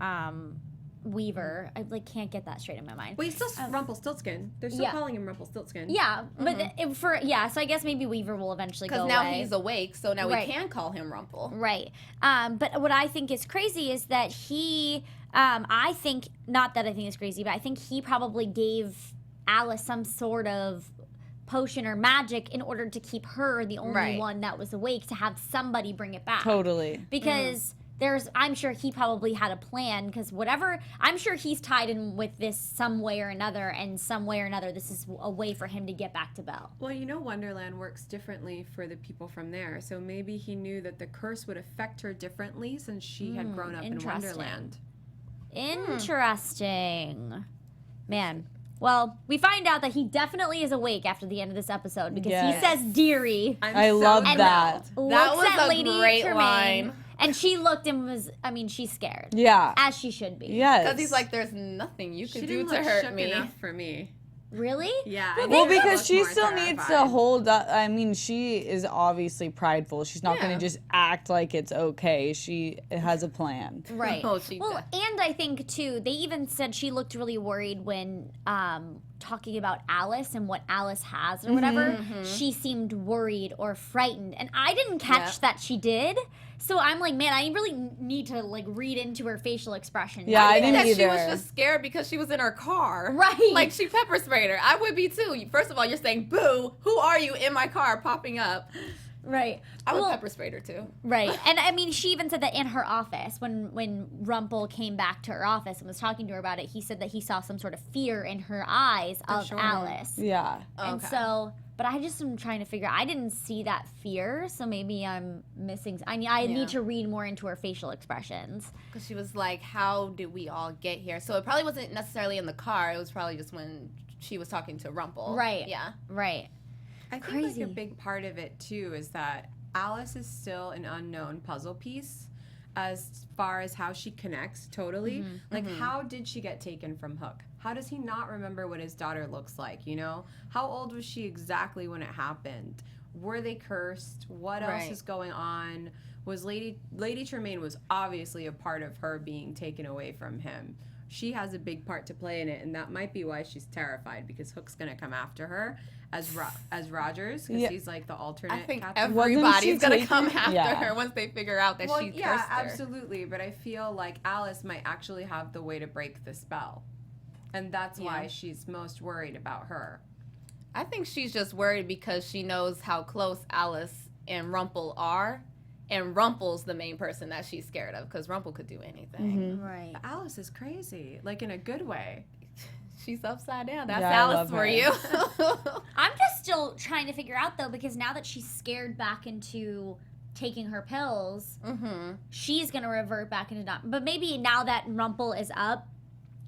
Speaker 1: Weaver. I can't get that straight in my mind.
Speaker 3: Well, he's still Rumpelstiltskin. They're still
Speaker 1: yeah.
Speaker 3: calling him Rumpelstiltskin.
Speaker 1: Yeah, but so I guess maybe Weaver will eventually go
Speaker 5: Because now
Speaker 1: away.
Speaker 5: he's awake, so now
Speaker 1: Right.
Speaker 5: we can call him Rumple.
Speaker 1: Right. But what I think is crazy is that he, I think, not that I think it's crazy, but I think he probably gave Alice some sort of potion or magic in order to keep her the only
Speaker 5: Right.
Speaker 1: one that was awake, to have somebody bring it back.
Speaker 4: Totally.
Speaker 1: Because I'm sure he probably had a plan, because I'm sure he's tied in with this some way or another, and some way or another this is a way for him to get back to Belle.
Speaker 3: Well, Wonderland works differently for the people from there. So maybe he knew that the curse would affect her differently since she had grown up in
Speaker 1: interesting.
Speaker 3: Wonderland.
Speaker 1: Interesting. Man. Well, we find out that he definitely is awake after the end of this episode, because
Speaker 4: Yes.
Speaker 1: he says dearie.
Speaker 4: I love that.
Speaker 5: That
Speaker 1: Looks
Speaker 5: was
Speaker 1: at
Speaker 5: a
Speaker 1: Lady
Speaker 5: great
Speaker 1: Tremaine,
Speaker 5: line.
Speaker 1: and she looked and she's scared.
Speaker 4: Yeah.
Speaker 1: As she should be.
Speaker 4: Yes.
Speaker 5: Because he's like, there's nothing you
Speaker 3: She
Speaker 5: can do
Speaker 3: didn't
Speaker 5: to
Speaker 3: look
Speaker 5: hurt
Speaker 3: shook
Speaker 5: me.
Speaker 3: enough for me.
Speaker 1: Really?
Speaker 3: Yeah.
Speaker 4: Well,
Speaker 3: I think
Speaker 4: because
Speaker 3: looked
Speaker 4: she
Speaker 3: more
Speaker 4: still needs to
Speaker 3: terrified.
Speaker 4: hold up. I mean, she is obviously prideful. She's not going
Speaker 5: Yeah.
Speaker 4: to just act like it's okay. She has a plan.
Speaker 1: Right.
Speaker 5: Oh, she
Speaker 1: well,
Speaker 5: does.
Speaker 1: and I think too, they even said she looked really worried when talking about Alice and what Alice has or whatever. She seemed worried or frightened, and I didn't catch that she did. So I'm like, man, I really need to read into her facial expression.
Speaker 4: Yeah, I
Speaker 5: think
Speaker 4: didn't
Speaker 5: that
Speaker 4: either.
Speaker 5: she was just scared because she was in her car.
Speaker 1: Right.
Speaker 5: Like, she pepper sprayed her. I would be too. First of all, you're saying, boo, who are you in my car popping up?
Speaker 1: Right.
Speaker 5: I would
Speaker 1: Well,
Speaker 5: pepper sprayed her too.
Speaker 1: Right. And I mean, she even said that in her office, when Rumple came back to her office and was talking to her about it, he said that he saw some sort of fear in her eyes of
Speaker 3: sure.
Speaker 1: Alice.
Speaker 4: Yeah.
Speaker 1: And
Speaker 5: Okay.
Speaker 1: so, but I just am trying to figure I didn't see that fear, so maybe I'm missing. I
Speaker 5: Yeah.
Speaker 1: need to read more into her facial expressions.
Speaker 5: Because she was like, how did we all get here? So it probably wasn't necessarily in the car. It was probably just when she was talking to Rumple.
Speaker 1: Right.
Speaker 5: Yeah.
Speaker 1: Right.
Speaker 3: I think
Speaker 1: Crazy.
Speaker 3: a big part of it too is that Alice is still an unknown puzzle piece as far as how she connects totally. Like, how did she get taken from Hook? How does he not remember what his daughter looks like, How old was she exactly when it happened? Were they cursed? What else
Speaker 5: Right.
Speaker 3: is going on? Was Lady Tremaine was obviously a part of her being taken away from him. She has a big part to play in it, and that might be why she's terrified, because Hook's gonna come after her as Rogers, because
Speaker 4: Yeah.
Speaker 3: he's like the alternate.
Speaker 5: I think
Speaker 3: captain.
Speaker 5: everybody's gonna
Speaker 4: taking-
Speaker 5: come after
Speaker 4: Yeah.
Speaker 5: her once they figure out that
Speaker 3: Well,
Speaker 5: she's
Speaker 3: yeah,
Speaker 5: cursed her.
Speaker 3: absolutely. But I feel like Alice might actually have the way to break the spell, and that's why
Speaker 5: Yeah.
Speaker 3: she's most worried about her.
Speaker 5: I think she's just worried because she knows how close Alice and Rumple are, and Rumple's the main person that she's scared of, because Rumple could do anything.
Speaker 1: Right.
Speaker 3: But Alice is crazy, like in a good way.
Speaker 5: She's upside down. That's
Speaker 4: Yeah, I
Speaker 5: Alice
Speaker 4: love
Speaker 5: for
Speaker 4: her.
Speaker 5: you.
Speaker 1: I'm just still trying to figure out though, because now that she's scared back into taking her pills,
Speaker 5: Mm-hmm.
Speaker 1: she's gonna revert back into not. But maybe now that Rumple is up,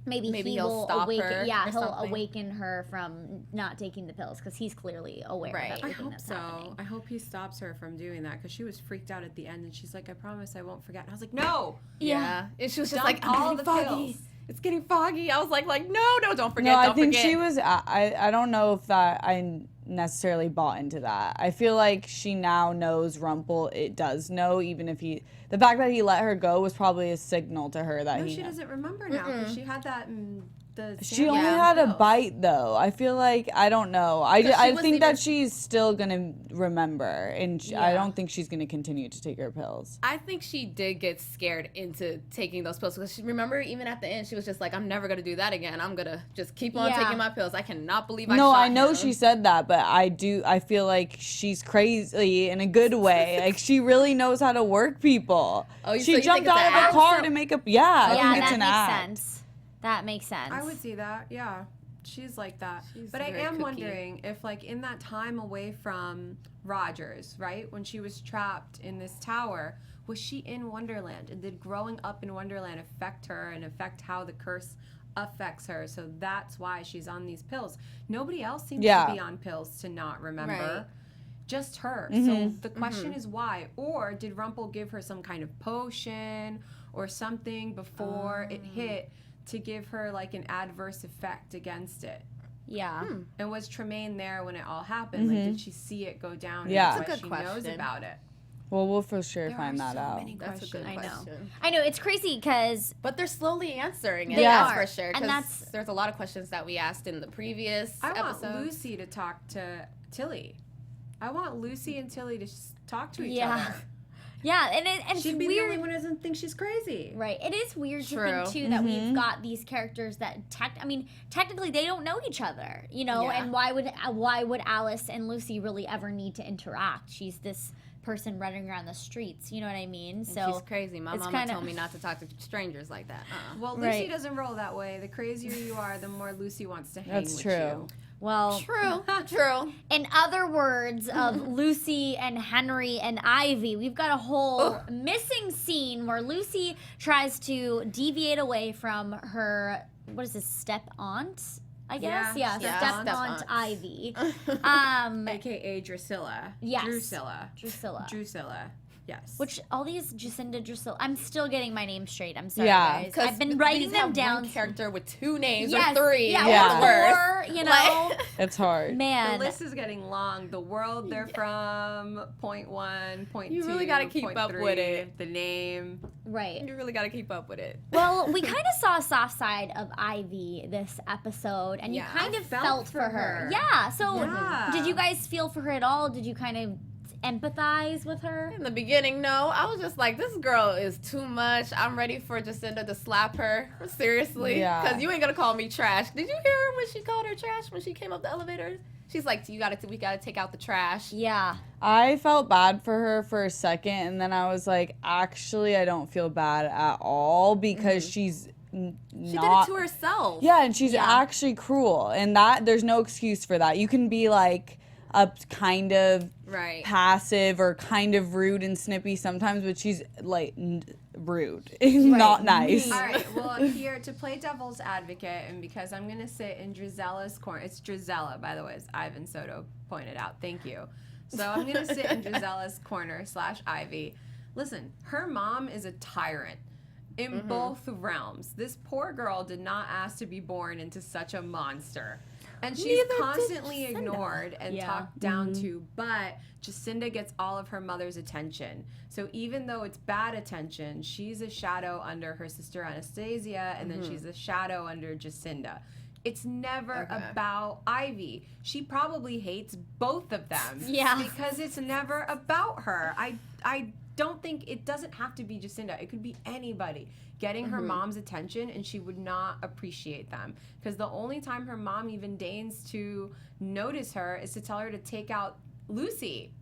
Speaker 1: maybe he
Speaker 5: he'll
Speaker 1: will
Speaker 5: stop
Speaker 1: awaken.
Speaker 5: her
Speaker 1: Yeah,
Speaker 5: or
Speaker 1: he'll
Speaker 5: something.
Speaker 1: awaken her from not taking the pills, because he's clearly aware
Speaker 5: Right.
Speaker 1: of
Speaker 3: I
Speaker 1: everything
Speaker 3: hope
Speaker 1: that's
Speaker 3: so.
Speaker 1: happening.
Speaker 3: I hope he stops her from doing that, because she was freaked out at the end, and she's like, "I promise I won't forget." And I was like, "No,
Speaker 5: Yeah. And she was just
Speaker 3: Dump
Speaker 5: like,
Speaker 3: all
Speaker 5: I'm
Speaker 3: the
Speaker 5: getting foggy.
Speaker 3: pills.
Speaker 5: It's getting foggy. I was like, no, don't forget.
Speaker 4: No, I
Speaker 5: don't
Speaker 4: think
Speaker 5: forget.
Speaker 4: she was. I don't know if that I necessarily bought into that. I feel like she now knows Rumple. It does know, even if the fact that he let her go was probably a signal to her that
Speaker 3: no,
Speaker 4: he.
Speaker 3: she doesn't remember now, because she had that in the."
Speaker 4: She only
Speaker 5: Yeah.
Speaker 4: had a
Speaker 3: pills.
Speaker 4: bite though. I feel like I don't know. I
Speaker 5: 'Cause she
Speaker 4: I
Speaker 5: wasn't
Speaker 4: think
Speaker 5: even-
Speaker 4: that she's still gonna remember, and I
Speaker 5: Yeah.
Speaker 4: don't think she's gonna continue to take her pills.
Speaker 5: I think she did get scared into taking those pills, because she remember even at the end she was just like, I'm never gonna do that again. I'm gonna just keep on
Speaker 1: Yeah.
Speaker 5: taking my pills. I cannot believe I
Speaker 4: No,
Speaker 5: shot
Speaker 4: I know
Speaker 5: him.
Speaker 4: she said that, but I feel like she's crazy in a good way. Like she really knows how to work people.
Speaker 5: Oh, so
Speaker 4: She
Speaker 5: you
Speaker 4: jumped
Speaker 5: think it's
Speaker 4: out
Speaker 5: an
Speaker 4: of
Speaker 5: act?
Speaker 4: the car to make a yeah. I
Speaker 1: Yeah,
Speaker 4: think it's
Speaker 1: that
Speaker 4: an
Speaker 1: makes
Speaker 4: act.
Speaker 1: sense. That makes sense.
Speaker 3: I would see that, yeah. She's like that.
Speaker 5: She's
Speaker 3: But I
Speaker 5: very
Speaker 3: am
Speaker 5: cookie.
Speaker 3: wondering if, like, in that time away from Rogers, right, when she was trapped in this tower, was she in Wonderland? And did growing up in Wonderland affect her and affect how the curse affects her? So that's why she's on these pills. Nobody else seems
Speaker 4: Yeah.
Speaker 3: to be on pills to not remember.
Speaker 5: Right.
Speaker 3: Just her.
Speaker 4: Mm-hmm.
Speaker 3: So the question is why? Or did Rumple give her some kind of potion or something before it hit to give her like an adverse effect against it?
Speaker 1: Yeah.
Speaker 3: And was Tremaine there when it all happened? Like, did she see it go down?
Speaker 4: Yeah.
Speaker 3: And
Speaker 5: That's
Speaker 3: that's
Speaker 5: a
Speaker 3: why
Speaker 5: good
Speaker 3: she knows
Speaker 5: question.
Speaker 3: about it.
Speaker 4: Well, we'll for sure
Speaker 3: There
Speaker 4: find
Speaker 3: are
Speaker 4: that
Speaker 3: so
Speaker 4: out.
Speaker 3: many
Speaker 5: That's a good
Speaker 3: questions.
Speaker 5: question.
Speaker 1: I know it's crazy because
Speaker 5: But they're slowly answering it.
Speaker 1: They
Speaker 5: That's
Speaker 1: are.
Speaker 5: for sure.
Speaker 1: And
Speaker 5: 'cause
Speaker 1: that's-
Speaker 5: there's a lot of questions that we asked in the previous
Speaker 3: I want
Speaker 5: episodes.
Speaker 3: Lucy to talk to Tilly. I want Lucy and Tilly to talk to each
Speaker 1: Yeah.
Speaker 3: other.
Speaker 1: yeah, and it's
Speaker 3: She'd be the
Speaker 1: weird.
Speaker 3: only one who doesn't think she's crazy.
Speaker 1: Right. It is weird to
Speaker 5: True.
Speaker 1: think too that we've got these characters that technically they don't know each other, you know,
Speaker 5: Yeah.
Speaker 1: and why would Alice and Lucy really ever need to interact? She's this person running around the streets, you know what I mean?
Speaker 5: And
Speaker 1: So
Speaker 5: she's crazy. My
Speaker 1: it's
Speaker 5: mama
Speaker 1: kinda-
Speaker 5: told me not to talk to strangers like that.
Speaker 3: Well, Lucy
Speaker 1: Right.
Speaker 3: doesn't roll that way. The crazier you are, the more Lucy wants to hang
Speaker 4: That's
Speaker 3: with
Speaker 4: true.
Speaker 3: you.
Speaker 1: well,
Speaker 5: True.
Speaker 1: in other words of Lucy and Henry and Ivy, we've got a whole missing scene where Lucy tries to deviate away from her, what is this, step aunt? I guess.
Speaker 3: Yeah,
Speaker 1: Yeah,
Speaker 5: step
Speaker 1: step aunt
Speaker 5: aunt.
Speaker 1: Ivy.
Speaker 3: AKA Drusilla.
Speaker 1: Yes.
Speaker 3: Drusilla.
Speaker 1: Drusilla.
Speaker 3: Drusilla. Yes.
Speaker 1: Which all these Jacinda Drusilla. I'm still getting my name straight. I'm sorry,
Speaker 4: Yeah.
Speaker 1: guys. I've been writing them down.
Speaker 5: One character with two names
Speaker 1: Yes,
Speaker 5: or three.
Speaker 1: yeah,
Speaker 4: Yeah.
Speaker 1: or
Speaker 5: Worse.
Speaker 1: four. You know,
Speaker 4: It's hard.
Speaker 1: man.
Speaker 3: the list is getting long. The world they're from, point 1, point 2.
Speaker 5: You really gotta keep
Speaker 3: point
Speaker 5: up
Speaker 3: 3,
Speaker 5: with it.
Speaker 3: The name.
Speaker 1: Right.
Speaker 5: You really got to keep up with it.
Speaker 1: Well, we kind of saw a soft side of Ivy this episode, and
Speaker 5: Yeah.
Speaker 1: you kind
Speaker 3: I
Speaker 1: of
Speaker 3: felt
Speaker 1: felt
Speaker 3: for
Speaker 1: for her.
Speaker 3: her.
Speaker 1: Yeah. So,
Speaker 3: Yeah.
Speaker 1: did you guys feel for her at all? Did you kind of empathize with her?
Speaker 5: In the beginning, no. I was just like, this girl is too much. I'm ready for Jacinda to slap her. Seriously.
Speaker 4: Yeah.
Speaker 5: Because you ain't going to call me trash. Did you hear her when she called her trash when she came up the elevator? She's like, we got to take out the trash.
Speaker 1: Yeah.
Speaker 4: I felt bad for her for a second, and then I was like, actually, I don't feel bad at all because she's
Speaker 5: She
Speaker 4: not.
Speaker 5: did it to herself.
Speaker 4: Yeah, and she's
Speaker 1: Yeah.
Speaker 4: actually cruel, and that there's no excuse for that. You can be like a kind of
Speaker 5: Right.
Speaker 4: passive or kind of rude and snippy sometimes, but she's like rude, not nice.
Speaker 3: All right, well, here to play devil's advocate, and because I'm going to sit in Drizella's corner, it's Drizella, by the way, as Ivan Soto pointed out. Thank you. So I'm going to sit in Drizella's corner / Ivy. Listen, her mom is a tyrant. in both realms. This poor girl did not ask to be born into such a monster. And she's
Speaker 5: Neither did
Speaker 3: constantly
Speaker 5: Jacinda.
Speaker 3: ignored and talked down to, but Jacinda gets all of her mother's attention. So even though it's bad attention, she's a shadow under her sister Anastasia, and then she's a shadow under Jacinda. It's never about Ivy. She probably hates both of them.
Speaker 1: Yeah.
Speaker 3: Because it's never about her. I don't think it doesn't have to be Jacinda. It could be anybody getting her mom's attention, and she would not appreciate them. Because the only time her mom even deigns to notice her is to tell her to take out Lucy.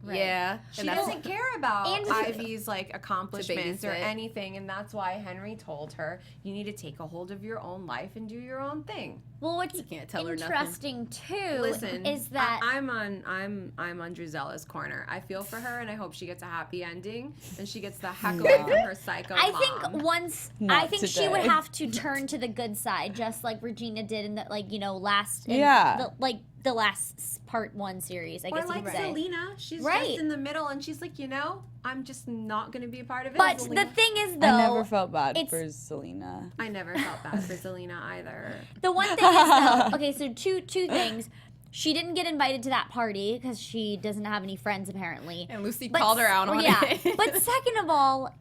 Speaker 5: Yeah.
Speaker 3: She doesn't care about
Speaker 1: And-
Speaker 3: Ivy's like accomplishments or
Speaker 5: babysit.
Speaker 3: anything, and that's why Henry told her you need to take a hold of your own life and do your own thing.
Speaker 1: Well, what's
Speaker 5: can't tell her nothing.
Speaker 1: interesting too
Speaker 3: Listen,
Speaker 1: is that
Speaker 3: I'm on Druzella's corner. I feel for her, and I hope she gets a happy ending, and she gets the heck away from her psycho
Speaker 1: I
Speaker 3: mom.
Speaker 1: think once
Speaker 4: Not
Speaker 1: I think she would
Speaker 4: today.
Speaker 1: have to turn to the good side, just like Regina did in the last the last part 1 series. I
Speaker 3: Or
Speaker 1: guess you
Speaker 3: like
Speaker 1: could say.
Speaker 3: Selena, she's
Speaker 1: Right.
Speaker 3: just in the middle, and she's like, I'm just not gonna be a part of it.
Speaker 1: But
Speaker 3: Selena.
Speaker 1: the thing is, though,
Speaker 4: I never felt bad
Speaker 1: it's-
Speaker 4: for Selena.
Speaker 3: I never felt bad for Selena either.
Speaker 1: the one thing is, though, okay, so two things. She didn't get invited to that party because she doesn't have any friends apparently.
Speaker 5: And Lucy
Speaker 1: But
Speaker 5: called her out on
Speaker 1: yeah.
Speaker 5: it.
Speaker 1: But second of all,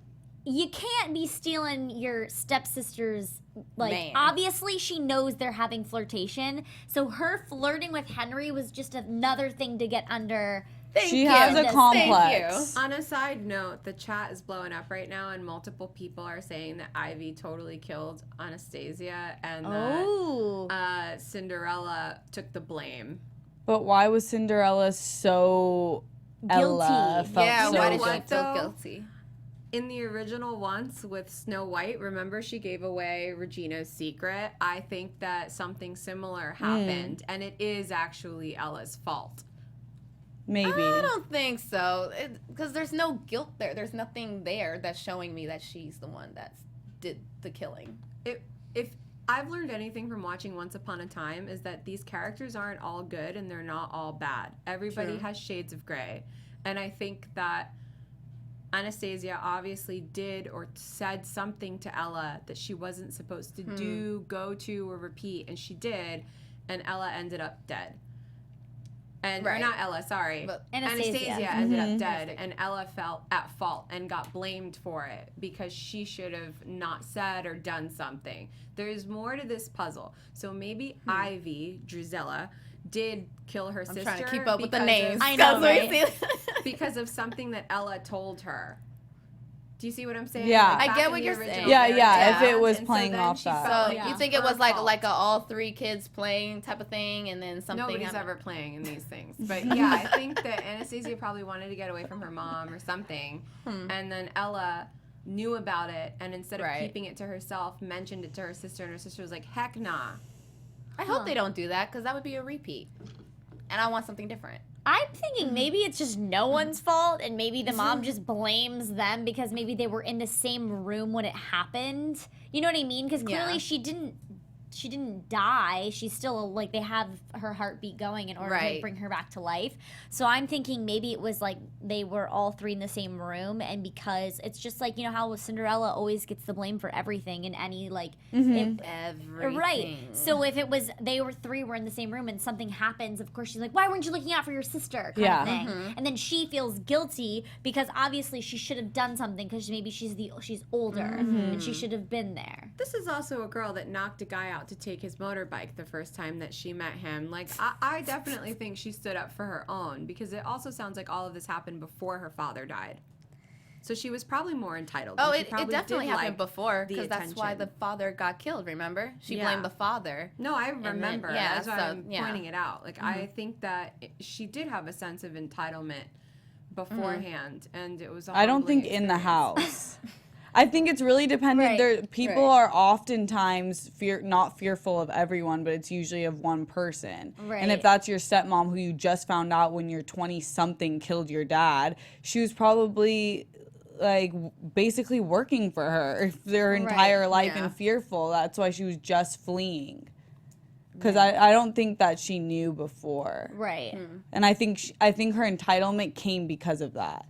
Speaker 1: you can't be stealing your stepsister's, like,
Speaker 5: Man.
Speaker 1: obviously she knows they're having flirtation, so her flirting with Henry was just another thing to get under.
Speaker 4: She has a
Speaker 1: Thank
Speaker 4: complex.
Speaker 3: On a side note, the chat is blowing up right now, and multiple people are saying that Ivy totally killed Anastasia and
Speaker 1: Oh.
Speaker 3: that Cinderella took the blame.
Speaker 4: But why was Cinderella so Ella
Speaker 1: Guilty.
Speaker 4: felt
Speaker 5: Yeah,
Speaker 4: so
Speaker 5: why did
Speaker 3: what,
Speaker 5: she feel
Speaker 3: though?
Speaker 5: guilty?
Speaker 3: In the original Once with Snow White, remember she gave away Regina's secret? I think that something similar happened, and it is actually Ella's fault.
Speaker 4: maybe?
Speaker 5: I don't think so. Because there's no guilt there. There's nothing there that's showing me that she's the one that did the killing.
Speaker 3: If I've learned anything from watching Once Upon a Time is that these characters aren't all good and they're not all bad. Everybody
Speaker 5: True.
Speaker 3: has shades of gray. And I think that Anastasia obviously did or said something to Ella that she wasn't supposed to do, go to, or repeat, and she did, and Ella ended up dead. And or
Speaker 5: Right.
Speaker 3: not Ella, sorry.
Speaker 5: But
Speaker 1: Anastasia.
Speaker 3: ended up dead, and Ella felt at fault and got blamed for it because she should have not said or done something. There's more to this puzzle. So maybe Ivy, Drusilla, did kill her sister.
Speaker 5: I'm trying to keep up with the
Speaker 3: because
Speaker 5: names.
Speaker 3: of-
Speaker 1: I know, right?
Speaker 3: because of something that Ella told her. Do you see what I'm saying?
Speaker 4: Yeah.
Speaker 5: I
Speaker 3: back
Speaker 5: get
Speaker 3: in
Speaker 5: what
Speaker 3: the
Speaker 5: you're
Speaker 3: original
Speaker 5: saying.
Speaker 4: Yeah,
Speaker 3: fairy
Speaker 4: yeah,
Speaker 3: tale.
Speaker 4: if it was
Speaker 3: And
Speaker 4: playing
Speaker 3: then
Speaker 4: off
Speaker 3: she
Speaker 4: that.
Speaker 3: felt
Speaker 5: So
Speaker 3: like
Speaker 5: you
Speaker 3: it
Speaker 5: think
Speaker 3: was
Speaker 5: it was
Speaker 3: her
Speaker 5: like
Speaker 3: fault.
Speaker 5: a all 3 kids playing type of thing, and then something.
Speaker 3: Nobody's
Speaker 5: happened?
Speaker 3: ever playing in these things. But yeah, I think that Anastasia probably wanted to get away from her mom or something. And then Ella knew about it, and instead of
Speaker 5: Right.
Speaker 3: keeping it to herself, mentioned it to her sister, and her sister was like, heck nah.
Speaker 5: I hope they don't do that because that would be a repeat, and I want something different.
Speaker 1: I'm thinking maybe it's just no one's fault, and maybe the mom just blames them because maybe they were in the same room when it happened. You know what I mean? Because clearly
Speaker 5: Yeah.
Speaker 1: she didn't die. She's still, like, they have her heartbeat going in order to
Speaker 5: Right.
Speaker 1: bring her back to life. So I'm thinking maybe it was like they were all 3 in the same room, and because it's just like, you know how Cinderella always gets the blame for everything in any, like, if,
Speaker 5: Everything.
Speaker 1: right. So if it was they were 3 were in the same room and something happens, of course she's like, why weren't you looking out for your sister? Kind
Speaker 4: Yeah.
Speaker 1: of thing. And then she feels guilty because obviously she should have done something because maybe she's older and she should have been there.
Speaker 3: This is also a girl that knocked a guy out to take his motorbike the first time that she met him. Like, I definitely think she stood up for her own, because it also sounds like all of this happened before her father died. So she was probably more entitled.
Speaker 5: Oh,
Speaker 3: and she
Speaker 5: it
Speaker 3: probably
Speaker 5: definitely
Speaker 3: did
Speaker 5: happened
Speaker 3: like
Speaker 5: before
Speaker 3: the
Speaker 5: because that's why the
Speaker 3: attention.
Speaker 5: father got killed. Remember, she
Speaker 3: Yeah.
Speaker 5: blamed the father.
Speaker 3: No, I
Speaker 5: then-
Speaker 3: remember.
Speaker 5: yeah,
Speaker 3: That's why
Speaker 5: so,
Speaker 3: I'm
Speaker 5: yeah.
Speaker 3: pointing it out. Like, I think that she did have a sense of entitlement beforehand, and it was a
Speaker 4: I don't
Speaker 3: humbling
Speaker 4: think in the
Speaker 3: experience.
Speaker 4: house. I think it's really dependent.
Speaker 1: Right,
Speaker 4: There, people
Speaker 5: right.
Speaker 4: are oftentimes not fearful of everyone, but it's usually of one person. And
Speaker 1: Right.
Speaker 4: if that's your stepmom who you just found out when you're 20-something killed your dad, she was probably like basically working for her their entire life
Speaker 5: yeah.
Speaker 4: and fearful. That's why she was just fleeing. Because I don't think that she knew before.
Speaker 1: Right.
Speaker 4: And I think her entitlement came because of that.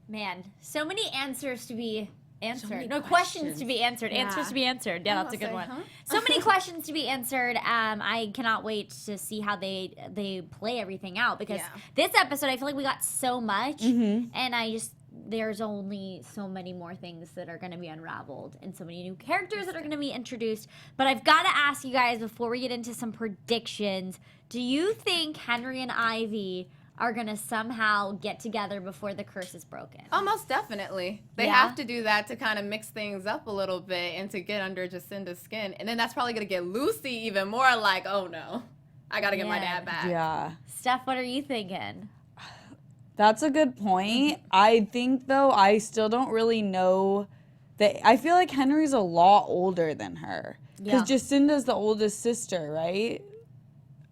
Speaker 1: Man, so many answers to be answered.
Speaker 5: many
Speaker 1: No, questions
Speaker 5: questions.
Speaker 1: to be answered. Answers to be answered. Yeah,
Speaker 5: I
Speaker 1: that's a
Speaker 5: was
Speaker 1: good
Speaker 5: gonna
Speaker 1: one.
Speaker 5: say,
Speaker 1: So many questions to be answered. I cannot wait to see how they play everything out because
Speaker 5: Yeah.
Speaker 1: this episode, I feel like we got so much, and there's only so many more things that are going to be unraveled and so many new characters that are going to be introduced. But I've got to ask you guys before we get into some predictions, do you think Henry and Ivy are going to somehow get together before the curse is broken?
Speaker 5: Oh, most definitely. They
Speaker 1: Yeah?
Speaker 5: have to do that to kind of mix things up a little bit and to get under Jacinda's skin. And then that's probably going to get Lucy even more like, oh no, I got to get my
Speaker 1: Yeah.
Speaker 5: dad back.
Speaker 4: Yeah.
Speaker 1: Steph, what are you thinking?
Speaker 4: That's a good point. I think, though, I still don't really know that. I feel like Henry's a lot older than her. Because
Speaker 1: Yeah.
Speaker 4: Jacinda's the oldest sister, right?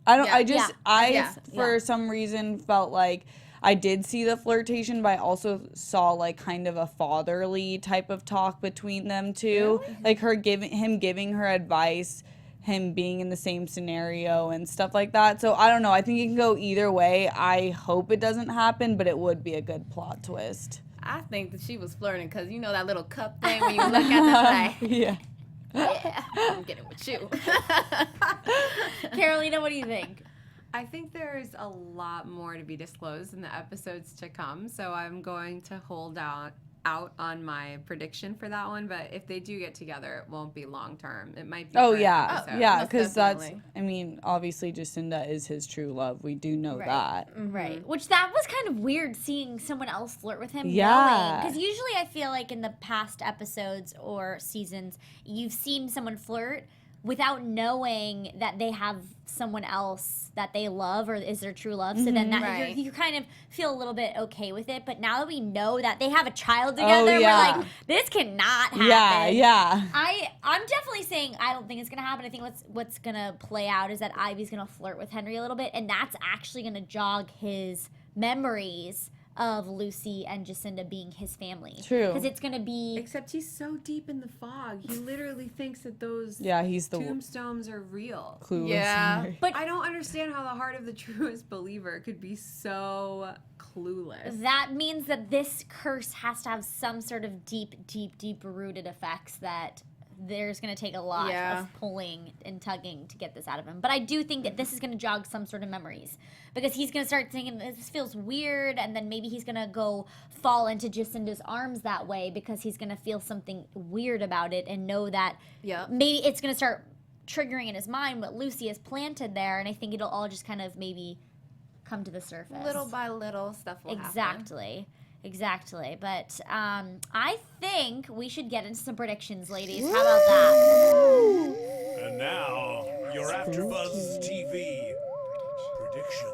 Speaker 4: I don't,
Speaker 5: Yeah.
Speaker 4: I just,
Speaker 1: Yeah.
Speaker 4: for some reason, felt like I did see the flirtation, but I also saw, like, kind of a fatherly type of talk between them two. Like, him giving her advice, him being in the same scenario and stuff like that. So I don't know. I think it can go either way. I hope it doesn't happen, but it would be a good plot twist.
Speaker 5: I think that she was flirting because you know that little cup thing when you look at them like,
Speaker 4: Yeah.
Speaker 5: yeah, I'm getting with you.
Speaker 1: Carolina, what do you think?
Speaker 3: I think there's a lot more to be disclosed in the episodes to come, so I'm going to hold out on my prediction for that one. But if they do get together, it won't be long term. It might be.
Speaker 4: Oh
Speaker 3: for an
Speaker 4: yeah,
Speaker 3: episode.
Speaker 4: yeah.
Speaker 5: most
Speaker 4: Because that's.
Speaker 5: definitely.
Speaker 4: I mean, obviously, Jacinda is his true love. We do know
Speaker 1: Right.
Speaker 4: that.
Speaker 1: Right. Which that was kind of weird seeing someone else flirt with him.
Speaker 4: Yeah.
Speaker 1: Because usually I feel like in the past episodes or seasons, you've seen someone flirt without knowing that they have someone else that they love or is their true love. So then that
Speaker 5: Right.
Speaker 1: you kind of feel a little bit okay with it. But now that we know that they have a child together,
Speaker 4: yeah.
Speaker 1: we're like, this cannot happen.
Speaker 4: Yeah, yeah.
Speaker 1: I'm definitely saying I don't think it's gonna happen. I think what's gonna play out is that Ivy's gonna flirt with Henry a little bit, and that's actually gonna jog his memories of Lucy and Jacinda being his family.
Speaker 4: True.
Speaker 1: Because it's gonna be
Speaker 3: Except he's so deep in the fog, he literally thinks that those
Speaker 4: Yeah, he's the
Speaker 3: tombstones are real.
Speaker 4: clueless.
Speaker 5: Yeah.
Speaker 4: Henry.
Speaker 1: but
Speaker 3: I don't understand how the heart of the truest believer could be so clueless.
Speaker 1: that means that this curse has to have some sort of deep rooted effects that there's going to take a lot
Speaker 5: Yeah.
Speaker 1: of pulling and tugging to get this out of him. But I do think that this is going to jog some sort of memories because he's going to start thinking this feels weird, and then maybe he's going to go fall into Jacinda's arms that way because he's going to feel something weird about it and know that
Speaker 5: Yep.
Speaker 1: maybe it's going to start triggering in his mind what Lucy has planted there, and I think it'll all just kind of maybe come to the surface.
Speaker 5: Little by little, stuff will happen.
Speaker 1: Exactly. But I think we should get into some predictions, ladies. How about that?
Speaker 2: And now, your AfterBuzz TV predictions.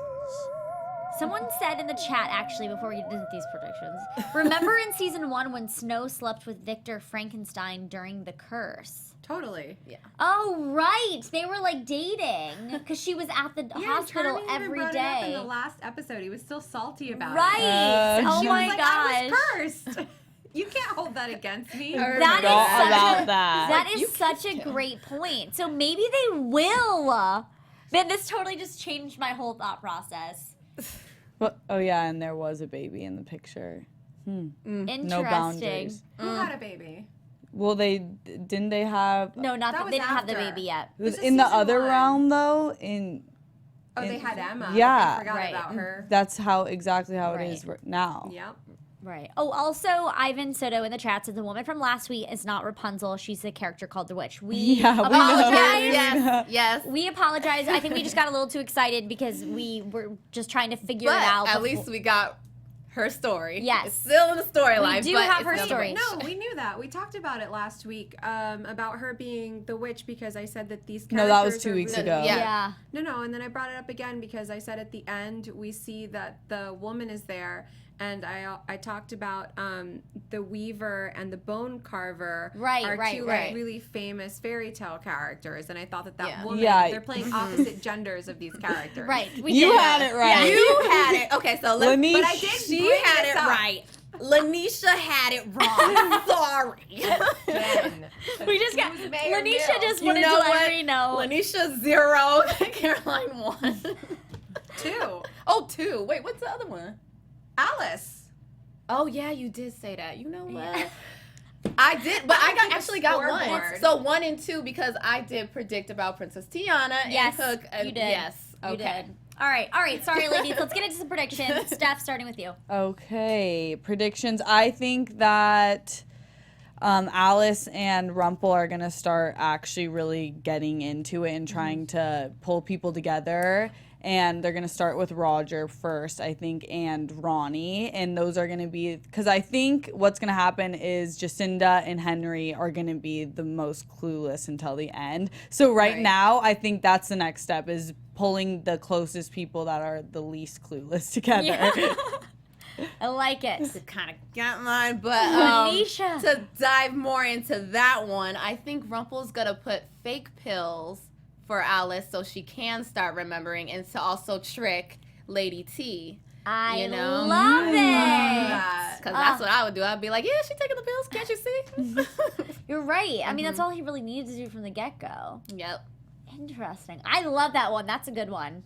Speaker 1: Someone said in the chat, actually, before we get into these predictions, remember in season 1 when Snow slept with Victor Frankenstein during the curse?
Speaker 3: Totally.
Speaker 5: Yeah.
Speaker 1: Oh, right. They were like dating because she was at the hospital
Speaker 3: Charlie even
Speaker 1: every
Speaker 3: brought it up in
Speaker 1: day.
Speaker 3: the last episode. He was still salty about it.
Speaker 1: Right. Oh
Speaker 3: She
Speaker 1: my
Speaker 3: was like,
Speaker 1: gosh.
Speaker 3: I was cursed. You can't hold that against me.
Speaker 1: That
Speaker 4: Forgot
Speaker 1: is such
Speaker 4: about
Speaker 1: a,
Speaker 4: that.
Speaker 1: that
Speaker 5: You
Speaker 1: is such a great point. So maybe they will. Man, this totally just changed my whole thought process.
Speaker 4: But, oh yeah, and there was a baby in the picture.
Speaker 1: Interesting.
Speaker 4: No boundaries.
Speaker 3: Who had a baby?
Speaker 4: Well, didn't they have?
Speaker 1: No, not
Speaker 3: That
Speaker 1: that
Speaker 3: was
Speaker 1: they didn't have the
Speaker 3: after.
Speaker 1: baby yet.
Speaker 4: It was
Speaker 3: This is
Speaker 4: in the
Speaker 3: season
Speaker 4: other
Speaker 3: 1.
Speaker 4: realm though. In
Speaker 3: Oh, they had Emma.
Speaker 4: Yeah.
Speaker 3: I forgot
Speaker 1: Right.
Speaker 3: about her.
Speaker 4: that's exactly how
Speaker 1: Right.
Speaker 4: it is now.
Speaker 3: Yep.
Speaker 1: Right. Oh, also, Ivan Soto in the chat said the woman from last week is not Rapunzel. She's a character called the witch. We
Speaker 4: Yeah, we know.
Speaker 1: apologize.
Speaker 5: Yes.
Speaker 1: We apologize. I think we just got a little too excited because we were just trying to figure
Speaker 5: But
Speaker 1: it out.
Speaker 5: at
Speaker 1: before-
Speaker 5: least we got her story.
Speaker 1: Yes.
Speaker 5: It's still in the storyline.
Speaker 1: We do
Speaker 5: but
Speaker 1: have
Speaker 5: it's
Speaker 1: her
Speaker 5: not the
Speaker 1: story.
Speaker 5: witch.
Speaker 3: No, we knew that. We talked about it last week about her being the witch because I said that these
Speaker 4: No,
Speaker 3: characters
Speaker 4: that was 2
Speaker 3: are
Speaker 4: weeks
Speaker 3: really-
Speaker 4: ago.
Speaker 1: Yeah.
Speaker 3: No, and then I brought it up again because I said at the end we see that the woman is there, and I talked about the Weaver and the Bone Carver
Speaker 1: Right,
Speaker 3: are
Speaker 1: right,
Speaker 3: two
Speaker 1: right.
Speaker 3: like really famous fairy tale characters, and I thought that
Speaker 5: Yeah.
Speaker 3: woman
Speaker 4: Yeah.
Speaker 3: they're playing opposite genders of these characters.
Speaker 1: Right. We
Speaker 4: You
Speaker 1: did.
Speaker 4: had it right.
Speaker 5: You had it. Okay, so let's.
Speaker 4: Lanisha-
Speaker 5: But I did. She
Speaker 3: bring
Speaker 5: had
Speaker 3: this
Speaker 5: it
Speaker 3: up.
Speaker 5: right. Lanisha had it wrong. Sorry.
Speaker 3: Jen.
Speaker 1: We just got
Speaker 3: Who's Mayor
Speaker 1: Lanisha
Speaker 3: Mills?
Speaker 1: just
Speaker 5: You
Speaker 1: wanted
Speaker 5: know
Speaker 1: to let
Speaker 5: what?
Speaker 1: me know.
Speaker 5: Lanisha 0, Caroline 1.
Speaker 3: 2.
Speaker 5: Oh, 2. Wait, what's the other one?
Speaker 3: Alice.
Speaker 5: Oh yeah, you did say that. You know what? I did, but I actually got one.
Speaker 3: scoreboard.
Speaker 5: So 1 and 2 because I did predict about Princess Tiana
Speaker 1: Yes,
Speaker 5: and Hook.
Speaker 1: you did.
Speaker 5: Yes,
Speaker 1: You
Speaker 5: okay.
Speaker 1: did. All right. Sorry, ladies. Let's get into some predictions. Steph, starting with you.
Speaker 4: Okay, predictions. I think that Alice and Rumpel are going to start actually really getting into it and trying to pull people together. And they're going to start with Roger first, I think, and Ronnie. And those are going to be, because I think what's going to happen is Jacinda and Henry are going to be the most clueless until the end. So right now, I think that's the next step, is pulling the closest people that are the least clueless together.
Speaker 1: I like it.
Speaker 5: To kind of get mine, but
Speaker 1: Lanisha.
Speaker 5: to dive more into that one, I think Rumpel's going to put fake pills for Alice so she can start remembering, and to also trick Lady T.
Speaker 1: I
Speaker 5: You know?
Speaker 1: love it.
Speaker 5: Because that's what I would do. I'd be like, yeah, she's taking the pills. Can't you see?
Speaker 1: You're right. I mean, that's all he really needed to do from the get-go.
Speaker 5: Yep.
Speaker 1: Interesting. I love that one. That's a good one.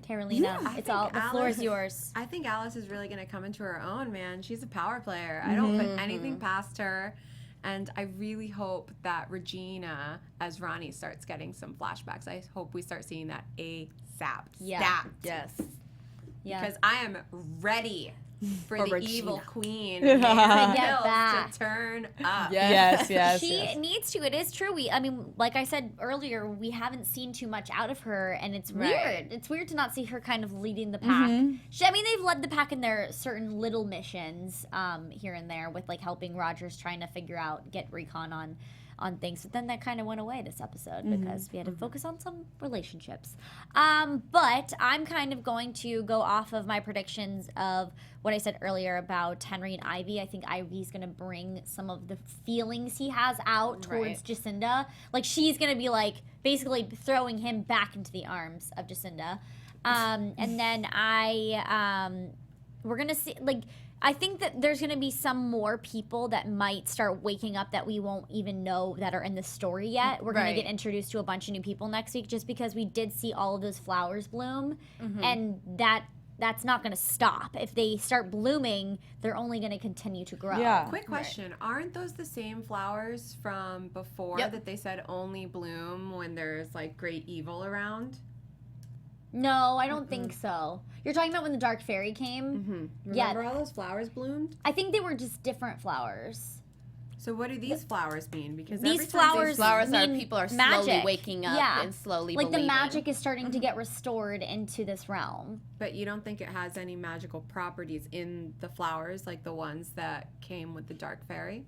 Speaker 1: Carolina,
Speaker 3: I
Speaker 1: it's
Speaker 3: think
Speaker 1: all, the floor is
Speaker 3: Alice-
Speaker 1: yours.
Speaker 3: I think Alice is really going to come into her own, man. She's a power player. I don't put anything past her. And I really hope that Regina, as Ronnie, starts getting some flashbacks. I hope we start seeing that ASAP.
Speaker 1: Yeah.
Speaker 3: Stat.
Speaker 5: Yes.
Speaker 1: Yeah.
Speaker 3: Because I am ready for the
Speaker 5: Regina.
Speaker 3: evil queen
Speaker 1: Get
Speaker 3: Hills
Speaker 1: back.
Speaker 3: to turn up.
Speaker 4: Yes.
Speaker 1: She needs to. It is true. I mean, like I said earlier, we haven't seen too much out of her, and it's
Speaker 5: Right.
Speaker 1: weird. It's weird to not see her kind of leading the pack. I mean, they've led the pack in their certain little missions here and there, with like helping Rogers trying to figure out, get recon on things. But then that kind of went away this episode because we had to focus on some relationships. But I'm kind of going to go off of my predictions of what I said earlier about Henry and Ivy. I think Ivy's going to bring some of the feelings he has out towards
Speaker 5: Right.
Speaker 1: Jacinda. Like, she's going to be like basically throwing him back into the arms of Jacinda. And then we're going to see, like, I think that there's going to be some more people that might start waking up that we won't even know that are in the story yet. We're going to
Speaker 5: Right.
Speaker 1: get introduced to a bunch of new people next week, just because we did see all of those flowers bloom, and that's not going to stop. If they start blooming, they're only going to continue to grow.
Speaker 4: Yeah.
Speaker 3: Quick question. Aren't those the same flowers from before
Speaker 5: Yep.
Speaker 3: that they said only bloom when there's like great evil around?
Speaker 1: No, I don't think so. You're talking about when the Dark Fairy came? Yeah.
Speaker 3: Remember all those flowers bloomed?
Speaker 1: I think they were just different flowers.
Speaker 3: So what do these flowers mean? Because
Speaker 1: These
Speaker 3: every time
Speaker 1: flowers-
Speaker 5: These flowers are
Speaker 1: mean
Speaker 5: people are slowly
Speaker 1: magic.
Speaker 5: waking up
Speaker 1: Yeah.
Speaker 5: and slowly
Speaker 1: Like, the
Speaker 5: believing.
Speaker 1: magic is starting to get restored into this realm.
Speaker 3: but you don't think it has any magical properties in the flowers like the ones that came with the Dark Fairy?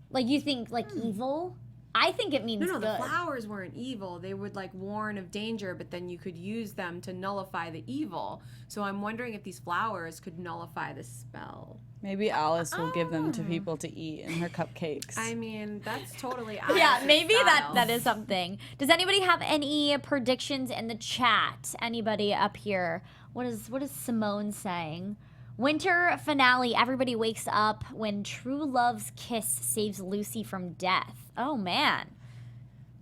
Speaker 1: Like, you think, like, evil? I think it means
Speaker 3: No,
Speaker 1: good.
Speaker 3: the flowers weren't evil. They would like warn of danger, but then you could use them to nullify the evil. So I'm wondering if these flowers could nullify the spell.
Speaker 4: Maybe Alice will give them to people to eat in her cupcakes.
Speaker 3: I mean, that's totally
Speaker 1: Yeah,
Speaker 3: Alice's
Speaker 1: maybe
Speaker 3: style.
Speaker 1: that is something. Does anybody have any predictions in the chat? Anybody up here? What is Simone saying? Winter finale. Everybody wakes up when true love's kiss saves Lucy from death. Oh man,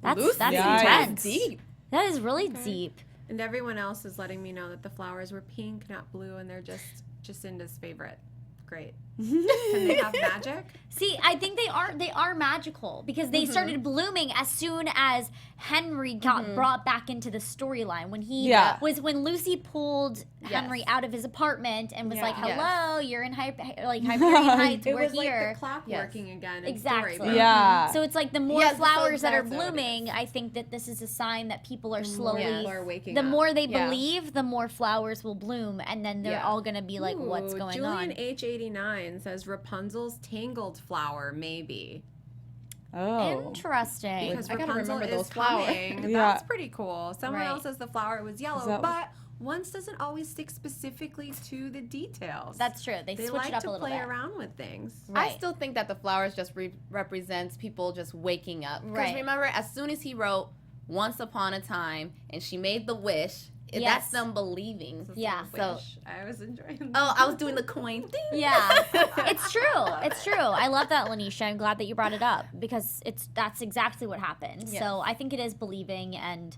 Speaker 1: that's
Speaker 5: Lucy,
Speaker 4: Yikes.
Speaker 1: intense.
Speaker 5: deep.
Speaker 1: That is really deep.
Speaker 3: And everyone else is letting me know that the flowers were pink, not blue, and they're just Jacinda's favorite. Great. Can they have magic?
Speaker 1: See, I think they are magical because they started blooming as soon as Henry got brought back into the storyline. When he when Lucy pulled Henry out of his apartment and was like, "Hello, you're in Hyperion Heights.
Speaker 3: It
Speaker 1: We're
Speaker 3: was
Speaker 1: here."
Speaker 3: like the clock working again. In
Speaker 1: Exactly.
Speaker 3: Storybook.
Speaker 4: Yeah.
Speaker 1: So it's like the more
Speaker 5: Yes,
Speaker 1: flowers that are
Speaker 5: that's what it
Speaker 1: blooming, I think that this is a sign that people are slowly.
Speaker 3: People are waking
Speaker 1: The
Speaker 3: up.
Speaker 1: more they
Speaker 5: Yeah.
Speaker 1: believe, the more flowers will bloom, and then they're all gonna be like, "What's
Speaker 3: Ooh,
Speaker 1: going
Speaker 3: Julian
Speaker 1: on?"
Speaker 3: H89 says Rapunzel's tangled flower, maybe.
Speaker 4: Oh.
Speaker 1: Interesting.
Speaker 3: Because
Speaker 5: I gotta
Speaker 3: Rapunzel
Speaker 5: remember
Speaker 3: is
Speaker 5: those flowers.
Speaker 3: coming.
Speaker 4: Yeah.
Speaker 3: That's pretty cool. Someone
Speaker 1: Right.
Speaker 3: else says the flower was yellow,
Speaker 4: that-
Speaker 3: but once doesn't always stick specifically to the details.
Speaker 1: That's true. They switch
Speaker 3: like
Speaker 1: it up
Speaker 3: to
Speaker 1: a little
Speaker 3: play
Speaker 1: bit.
Speaker 3: around with things.
Speaker 1: Right.
Speaker 5: I still think that the flowers just represents people just waking up. Because
Speaker 1: Right.
Speaker 5: remember, as soon as he wrote "Once Upon a Time" and she made the wish,
Speaker 1: Yes.
Speaker 5: that's them believing.
Speaker 1: Yeah.
Speaker 5: So-
Speaker 3: Wish. I was enjoying.
Speaker 5: Oh, I was doing the coin thing.
Speaker 1: Yeah, it's true. It's true. I love that, Lanisha. I'm glad that you brought it up because that's exactly what happened.
Speaker 5: Yes.
Speaker 1: So I think it is believing, and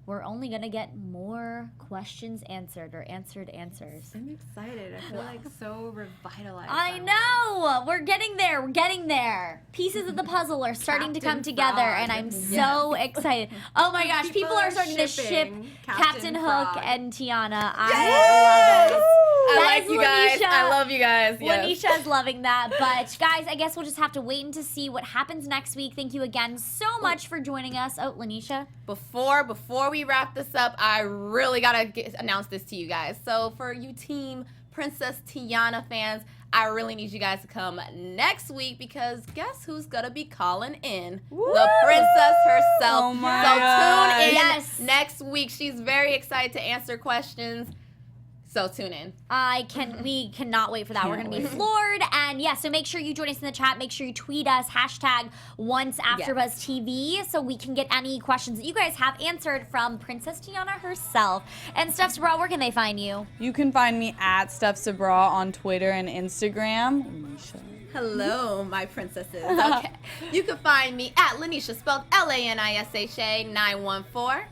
Speaker 1: we're only gonna get more questions answered or answered answers.
Speaker 3: I'm excited. I feel like so revitalized.
Speaker 1: I know! We're getting there. We're getting there. Pieces of the puzzle are starting to come
Speaker 3: Captain
Speaker 1: together,
Speaker 3: Frog.
Speaker 1: and I'm so excited. Oh my gosh, people are starting to ship
Speaker 3: shipping
Speaker 1: Captain Hook
Speaker 3: Frog.
Speaker 1: and Tiana. I love it.
Speaker 5: I
Speaker 1: That
Speaker 5: like
Speaker 1: is
Speaker 5: you guys.
Speaker 1: Lanisha.
Speaker 5: I love you guys. Yes.
Speaker 1: Lanisha's loving that. But guys, I guess we'll just have to wait and to see what happens next week. Thank you again so much for joining us. Oh, Lanisha.
Speaker 5: Before we wrap this up, I really gotta announce this to you guys. So for you Team Princess Tiana fans, I really need you guys to come next week because guess who's gonna be calling in? The princess herself.
Speaker 4: Oh my
Speaker 5: so
Speaker 4: God.
Speaker 5: tune in
Speaker 1: Yes.
Speaker 5: next week. She's very excited to answer questions. So tune in.
Speaker 1: We cannot wait for that. We're
Speaker 4: Can't
Speaker 1: gonna be
Speaker 4: wait.
Speaker 1: floored. And yeah, so make sure you join us in the chat. Make sure you tweet us, hashtag once AfterBuzz TV, so we can get any questions that you guys have answered from Princess Tiana herself. And Steph Sabraw, where can they find you?
Speaker 4: You can find me at Steph Sabraw on Twitter and Instagram. Lanisha.
Speaker 5: Hello, my princesses. Okay. You can find me at Lanisha, spelled Lanisha 914.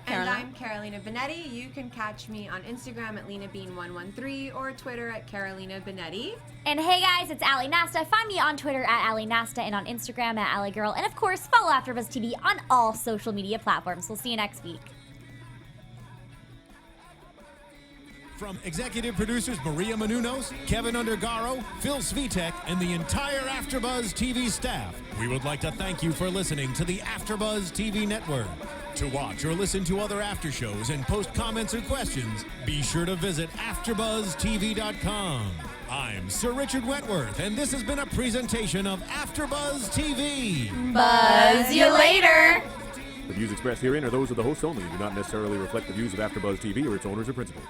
Speaker 3: And
Speaker 5: Caroline?
Speaker 3: I'm Carolina Bonetti. You can catch me on Instagram at LenaBean113 or Twitter at Carolina Bonetti.
Speaker 1: And hey guys, it's Ally Nasta. Find me on Twitter at Ally Nasta and on Instagram at AllieGirl. And of course, follow AfterBuzz TV on all social media platforms. We'll see you next week.
Speaker 2: From executive producers Maria Menounos, Kevin Undergaro, Phil Svitek, and the entire AfterBuzz TV staff, we would like to thank you for listening to the AfterBuzz TV network. To watch or listen to other after shows and post comments or questions, be sure to visit AfterBuzzTV.com. I'm Sir Richard Wentworth, and this has been a presentation of AfterBuzz TV.
Speaker 5: Buzz you later.
Speaker 6: The views expressed herein are those of the hosts only and do not necessarily reflect the views of AfterBuzz TV or its owners or principals.